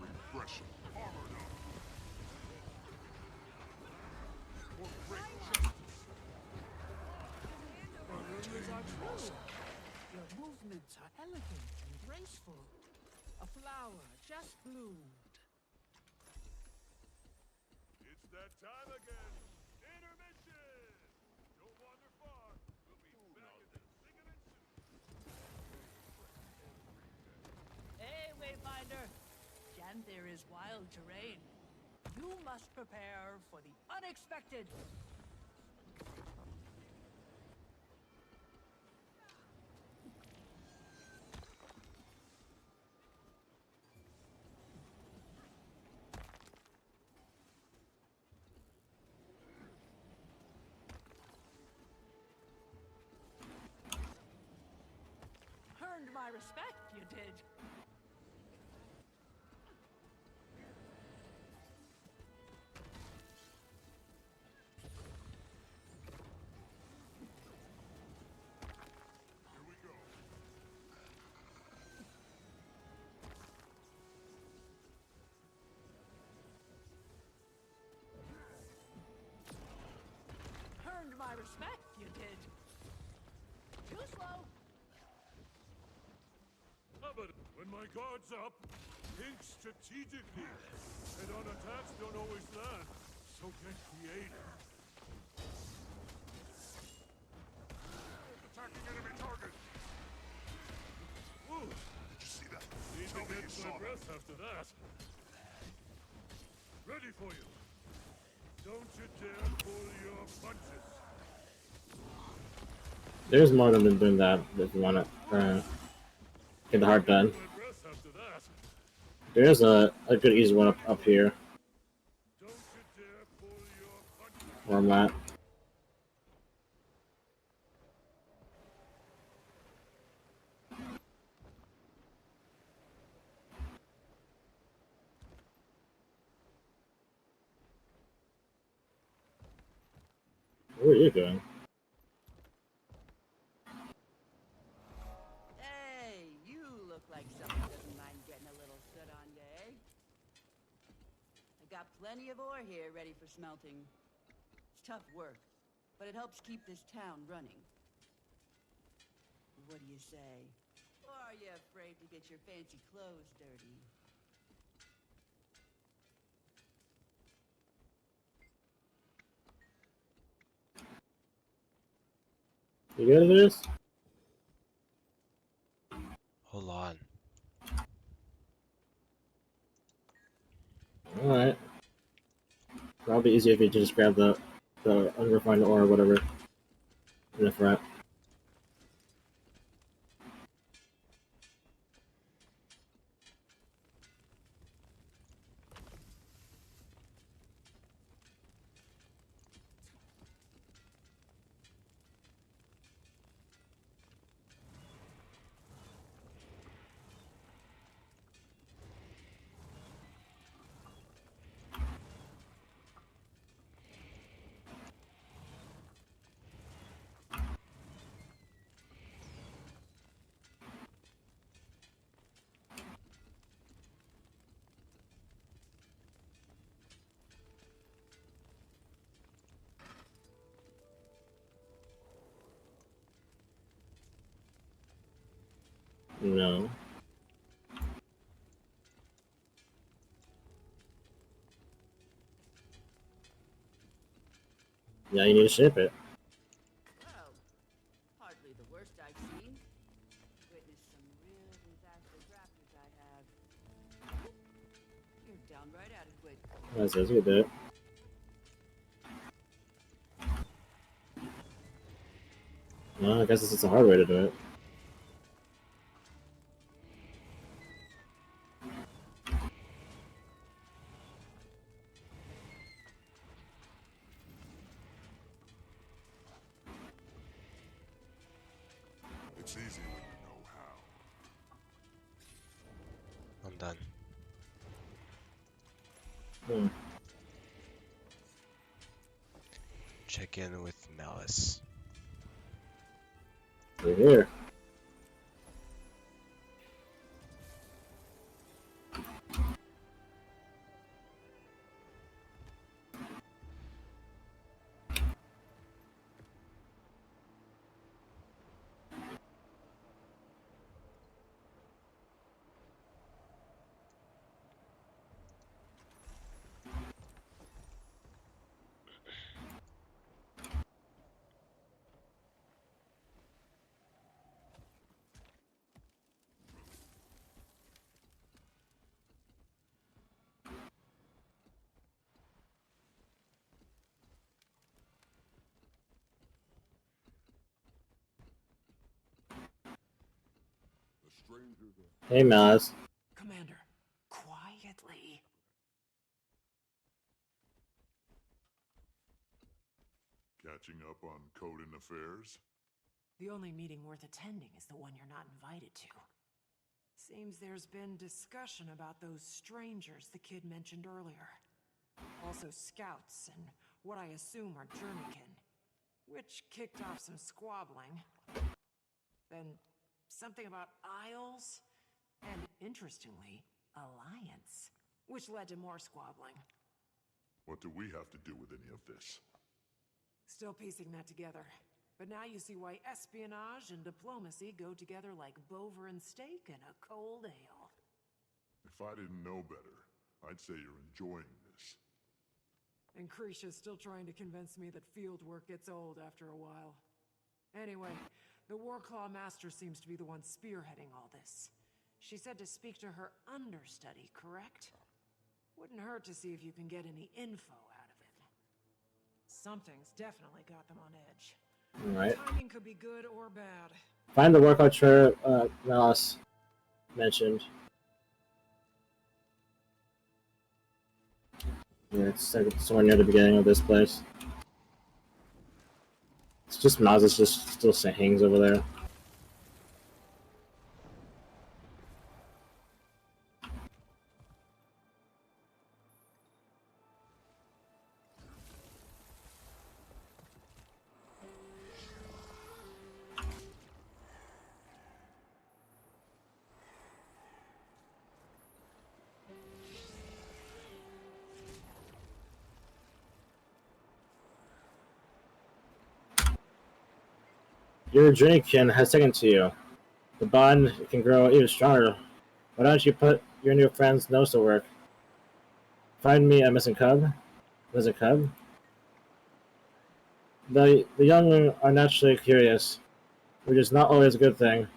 Refreshing. Armored up! For great justice! The rumors are true. Your movements are elegant and graceful. A flower just bloomed. It's that time again. Intermission! Don't wander far. We'll be back in the thick of it soon. Hey, Wayfinder! Janthir is wild terrain. You must prepare for the unexpected. my respect, you did. Earned my respect, you did. Too slow. But when my guard's up, think strategically. Head-on attacks don't always land, so get creative. Attacking enemy target! Ooh, Did you see that? need Tell to me get you my saw that. breath after that. Ready for you. Don't you dare pull your punches. There's more of them doing that if you want to get the heart done. My breath after that. There's a good easy one up here. Don't you dare pull your punches. Where I'm at. What are you doing? Hey, you look like someone who doesn't mind getting a little soot on you, eh? I got plenty of ore here ready for smelting. It's tough work, but it helps keep this town running. What do you say? Or are you afraid to get your fancy clothes dirty? You good at this? Hold on. Alright. Probably easier if you just grab the unrefined ore or whatever in the front. No. Yeah, you need to ship it. Well, hardly the worst I've seen. Witnessed some real disastrous raptors I have. You're downright adequate. That says you did it. Well, I guess it's a hard way to do it. It's easy when you know how. I'm done. Check in with Malice. We're here. Hey, Maz. Commander, quietly. Catching up on Coden affairs? The only meeting worth attending is the one you're not invited to. Seems there's been discussion about those strangers the kid mentioned earlier. Also scouts and what I assume are journeykin, which kicked off some squabbling. Then something about Isles, and interestingly, Alliance, which led to more squabbling. What do we have to do with any of this? Still piecing that together. But now you see why espionage and diplomacy go together like Bover and steak and a cold ale. If I didn't know better, I'd say you're enjoying this. And Krisha's still trying to convince me that field work gets old after a while. Anyway, the Warclaw Master seems to be the one spearheading all this. She said to speak to her understudy, correct? Wouldn't hurt to see if you can get any info out of it. Something's definitely got them on edge. Alright. Timing could be good or bad. Find the workout chair Malice mentioned. Yeah, it's somewhere near the beginning of this place. It's just Malice just still hangs over there. Your journeykin has taken to you. The bond can grow even stronger. Why don't you put your new friend's nose to work? Find me a missing cub? Missing cub? The young are naturally curious, which is not always a good thing.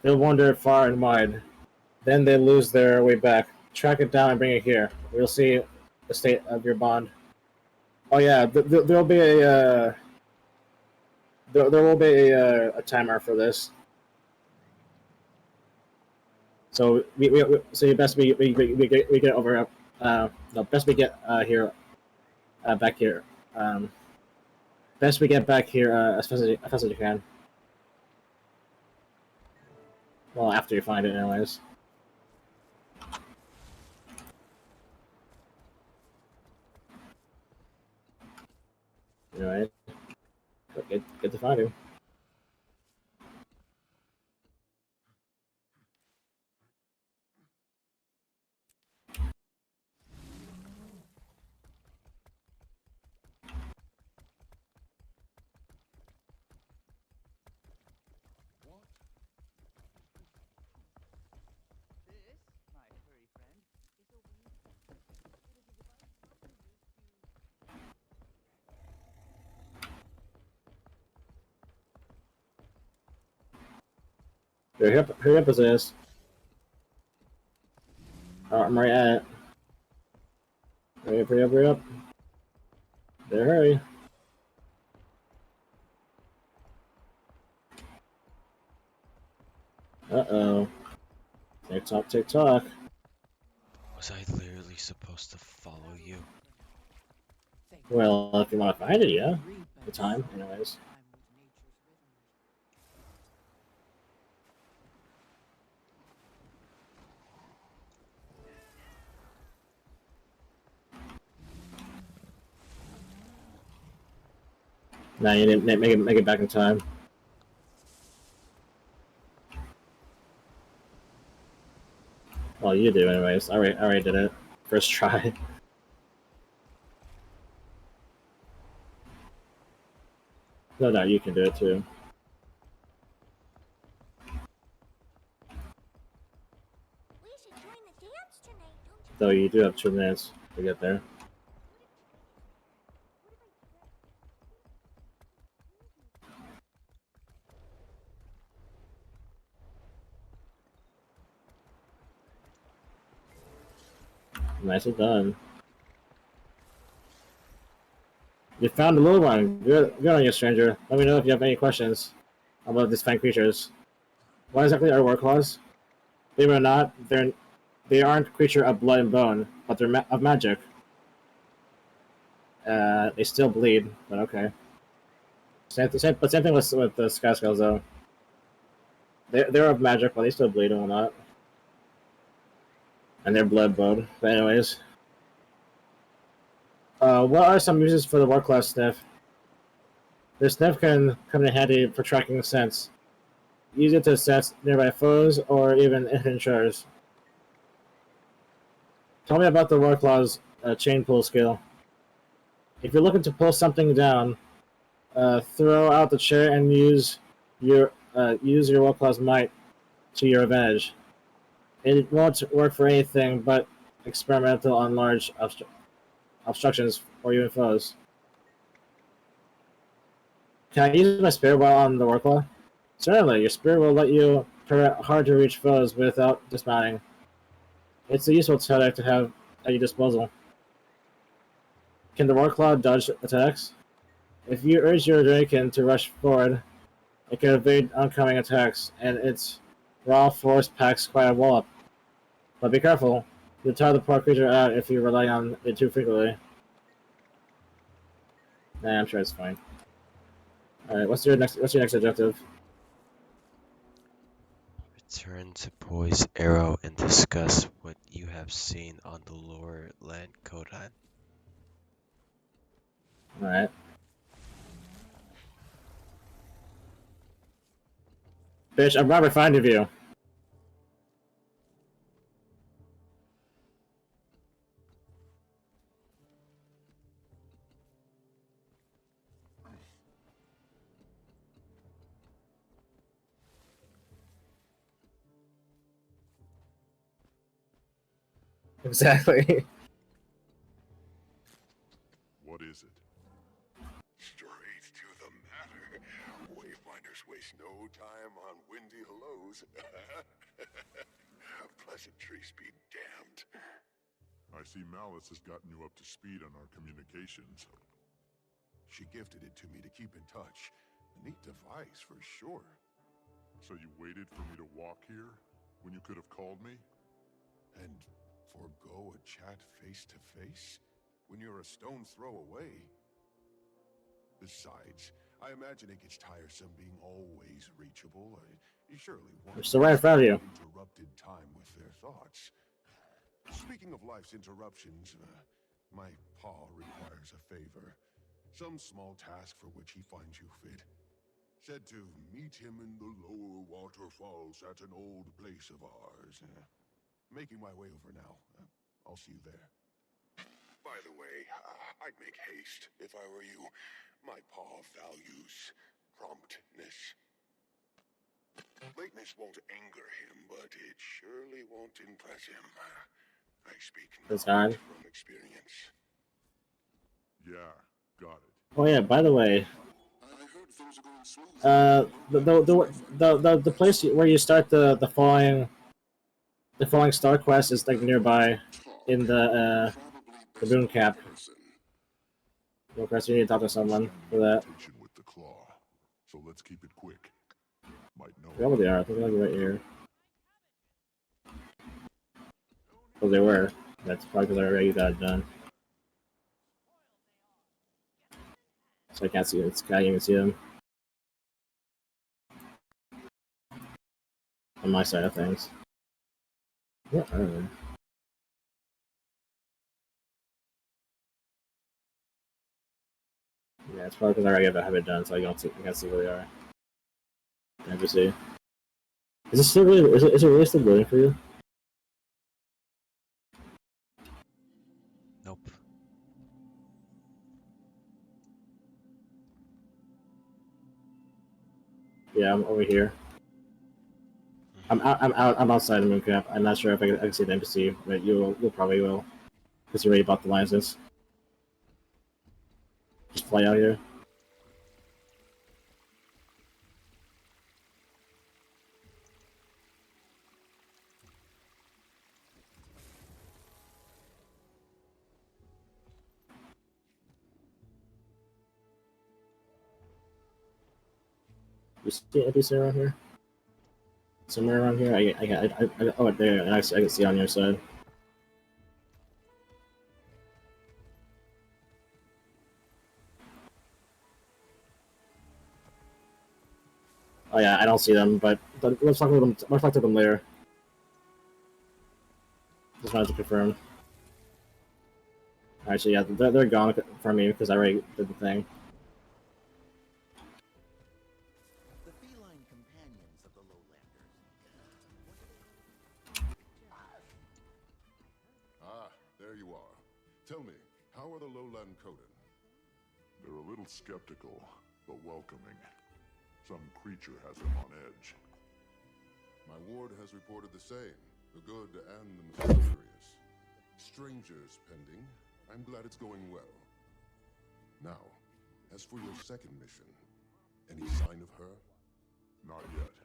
They'll wander far and wide. Then they lose their way back. Track it down and bring it here. We'll see the state of your bond. Oh yeah, there'll be a there will be a timer for this. So so you best we get over no best we get here back here best we get back here as fast as you can. Well, after you find it, anyways. Alright. Get to find him. Hurry up, Azaz. I'm right at it. Hurry up. There, hurry. Uh-oh. Tick tock. Was I literally supposed to follow you? Well, if you want to find it, yeah. The time, anyways. Nah, you didn't make it back in time. Well, you do, anyways. I already did it. First try. No doubt you can do it too. We should join the dance tonight, don't you? Though you do have 2 minutes to get there. Nicely done. You found the little one. Good on you, stranger. Let me know if you have any questions about these fine creatures. What exactly are Warclaws? Believe it or not, they aren't a creature of blood and bone, but they're of magic. They still bleed, but okay. Same thing with the Sky Skulls, though. They're of magic, but they still bleed and whatnot. And their blood bode. But anyways. What are some uses for the war class sniff? The sniff can come in handy for tracking scents. Use it to sense nearby foes or even intruders. Tell me about the war claw's chain pull skill. If you're looking to pull something down, throw out the chair and use your war claw's might to your advantage. It won't work for anything but experimental on large obstructions or even foes. Can I use my spirit while on the war claw? Certainly, your spirit will let you prevent hard-to-reach foes without dismounting. It's a useful tactic to have at your disposal. Can the Warclaw dodge attacks? If you urge your Draken to rush forward, it can evade oncoming attacks, and its raw force packs quite a wallop. But be careful, you'll tire the poor creature out if you rely on it too frequently. Nah, I'm sure it's fine. Alright, what's your next objective? Return to Poise Arrow and discuss what you have seen on the lower land Kodan. Alright. Bitch, I'm right behind of you. Exactly. What is it? Straight to the matter. Wayfinders waste no time on windy hellos. Pleasantries be damned. I see Malice has gotten you up to speed on our communications. She gifted it to me to keep in touch. A neat device for sure. So you waited for me to walk here when you could have called me? And forego a chat face to face when you're a stone's throw away? Besides, I imagine it gets tiresome being always reachable. You surely want I'm still right in front of you. Interrupted time with their thoughts. Speaking of life's interruptions, my paw requires a favor. Some small task for which he finds you fit. Said to meet him in the lower waterfalls at an old place of ours. Making my way over now. I'll see you there. By the way, I'd make haste if I were you. My paw values promptness. Lateness won't anger him, but it surely won't impress him. I speak from experience. Yeah, got it. Oh yeah, by the way, the place where you start the falling star quest is like nearby in the boon cap. Of course, you need to talk to someone for that. With the claw, so let's keep it quick. Might know. Where they are? I think they're right here. Oh, they were. That's probably because I already got it done. So I can't see it. I can't even see them on my side of things. What are they? Yeah, it's probably because I already have it done, so I can't see where they are. Can I just see? Is it still really? Is it really still loading for you? Nope. Yeah, I'm over here. I'm outside the moon cap. I'm not sure if I can see the NPC, but you'll probably will, because you already bought the license. Just fly out here. You see an NPC around here? Somewhere around here? Oh, there. I can see on your side. Oh yeah, I don't see them, but let's talk to them. Let's talk to them later. Just wanted to confirm. Actually, yeah, they're gone from me because I already did the thing. The feline companions of the lowlanders. Ah, there you are. Tell me, how are the lowland Coden? They're a little skeptical, but welcoming. Some creature has them on edge. My ward has reported the same, the good and the mysterious. Strangers pending. I'm glad it's going well. Now, as for your second mission, any sign of her? Not yet,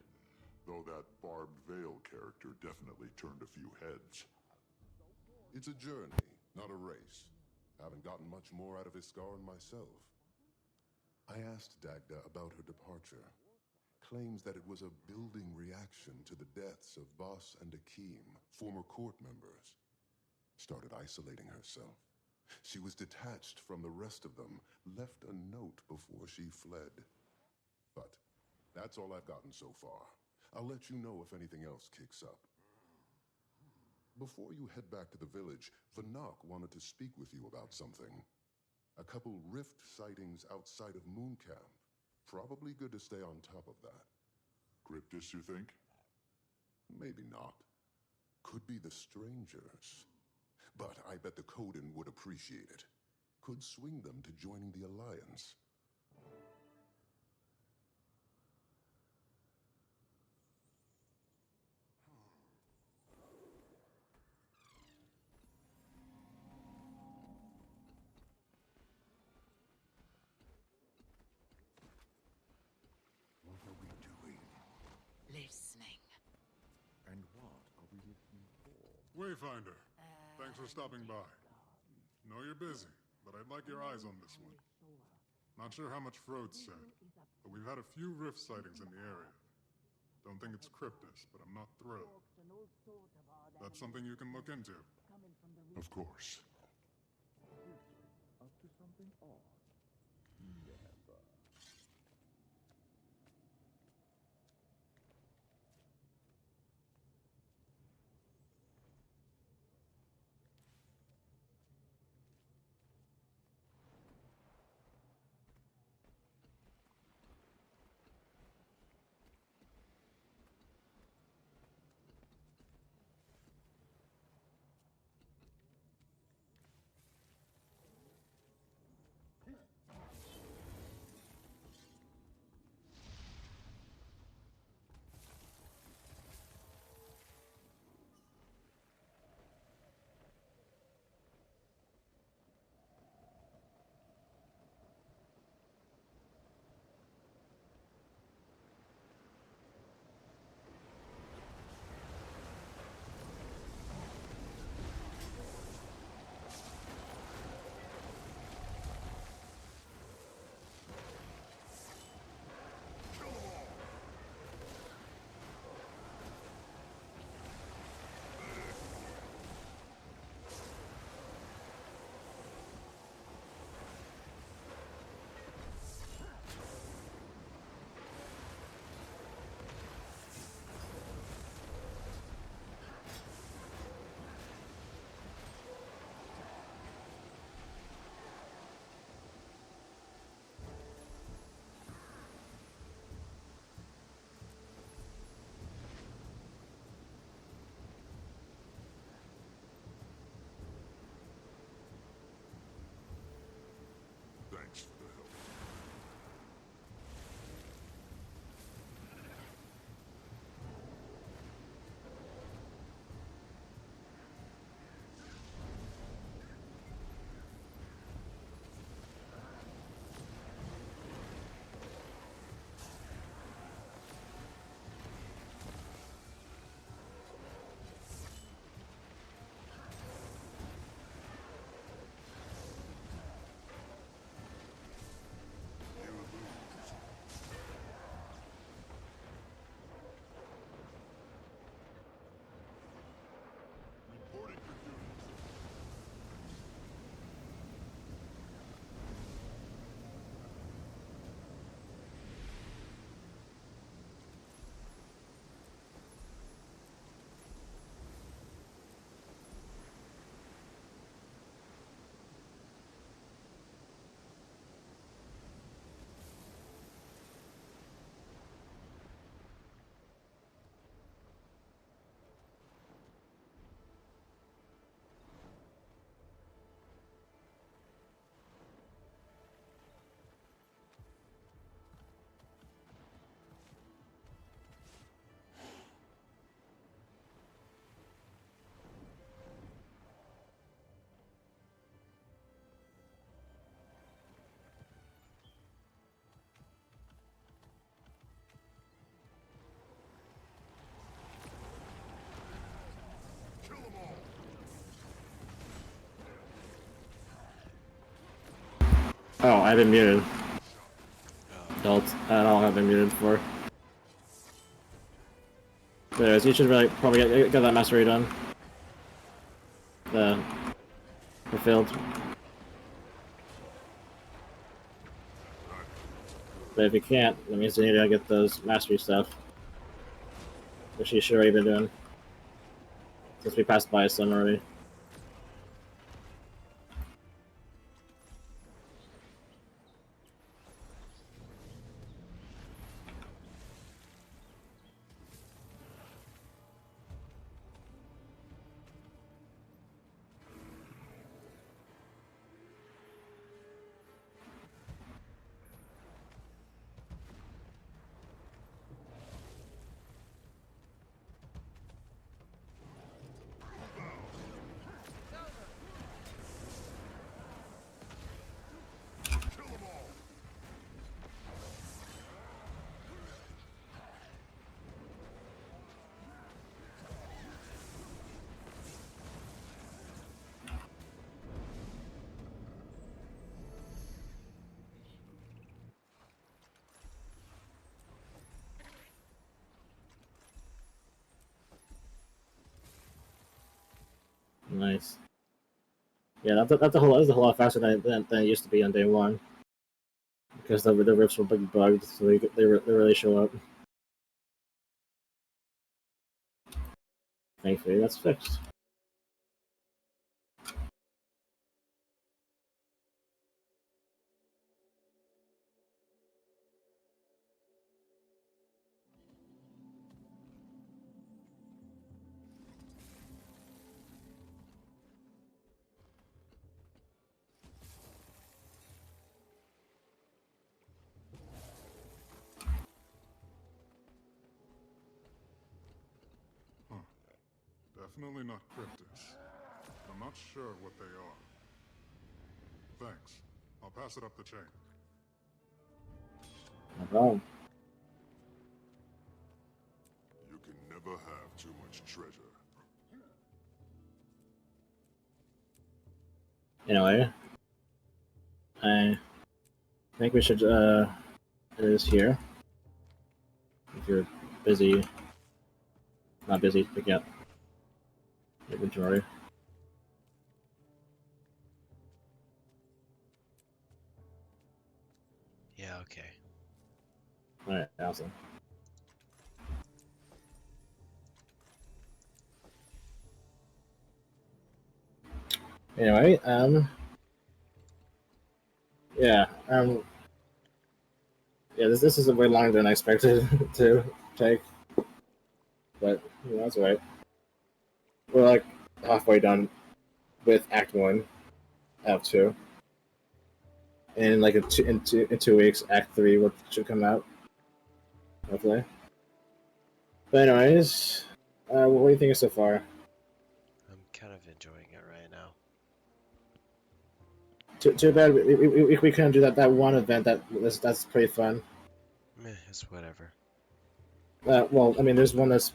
though that Barbed Veil character definitely turned a few heads. It's a journey, not a race. Haven't gotten much more out of Iskaran myself. I asked Dagda about her departure. Claims that it was a building reaction to the deaths of Boss and Akeem, former court members. Started isolating herself. She was detached from the rest of them, left a note before she fled. But that's all I've gotten so far. I'll let you know if anything else kicks up. Before you head back to the village, Vanak wanted to speak with you about something. A couple rift sightings outside of Moon Camp. Probably good to stay on top of that. Cryptis, you think? Maybe not. Could be the strangers. But I bet the Coden would appreciate it. Could swing them to joining the Alliance. What are we doing? Listening. And what are we listening for? Wayfinder, thanks for stopping by. Know you're busy, but I'd like your eyes on this one. Not sure how much Frode said, but we've had a few rift sightings in the area. Don't think it's Cryptis, but I'm not thrilled. That's something you can look into. Of course. Up to something odd? Never. Oh, I've been muted. I don't have been muted before. Anyways, you should really probably get that mastery done. Fulfilled. But if you can't, that means you need to get those mastery stuff. Which you should already been doing. Since we passed by some already. Nice. Yeah, that's a whole lot faster than it used to be on day one. Because the rifts were bugged, so they really show up. Thankfully, that's fixed. Definitely not cryptids. I'm not sure what they are. Thanks. I'll pass it up the chain. No problem. You can never have too much treasure. Anyway, I think we should do this here. If you're busy, not busy, pick up inventory. Yeah, okay. Alright, awesome. Anyway, yeah, yeah, this is way longer than I expected to take, but you know, that's alright. We're like halfway done with Act 1, Act 2, and like in 2 weeks, Act 3 should come out, hopefully. But anyways, what do you think so far? I'm kind of enjoying it right now. Too bad we couldn't do that one event that's pretty fun. Meh, it's whatever. Well, I mean, there's one that's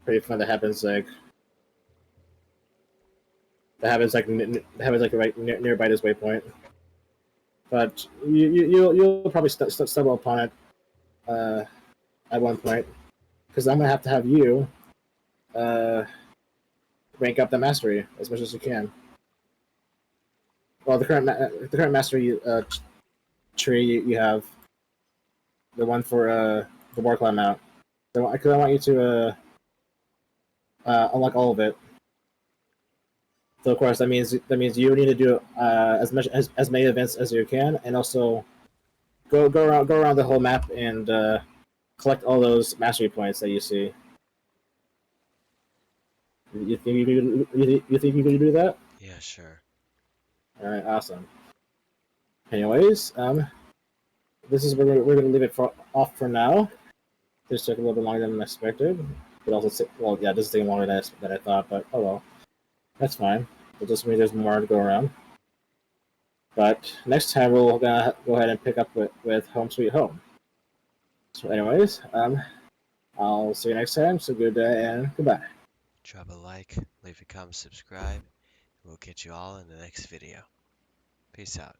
pretty fun that happens like right nearby this waypoint. But you'll probably stumble upon it at one point, because I'm gonna have to have you rank up the mastery as much as you can. Well, the current mastery tree you have, the one for the war climb out. Because I want you to unlock all of it. So of course that means you need to do as many events as you can, and also go around the whole map and collect all those mastery points that you see. You think you can do that? Yeah, sure. All right, awesome. Anyways, this is where we're gonna leave it off for now. This took a little bit longer than expected, but also well, yeah, this is taking longer than I thought. But oh well, that's fine. It just means there's more to go around. But next time we'll go ahead and pick up with Home Sweet Home. So anyways, I'll see you next time. So good day and goodbye. Drop a like, leave a comment, subscribe, and we'll catch you all in the next video. Peace out.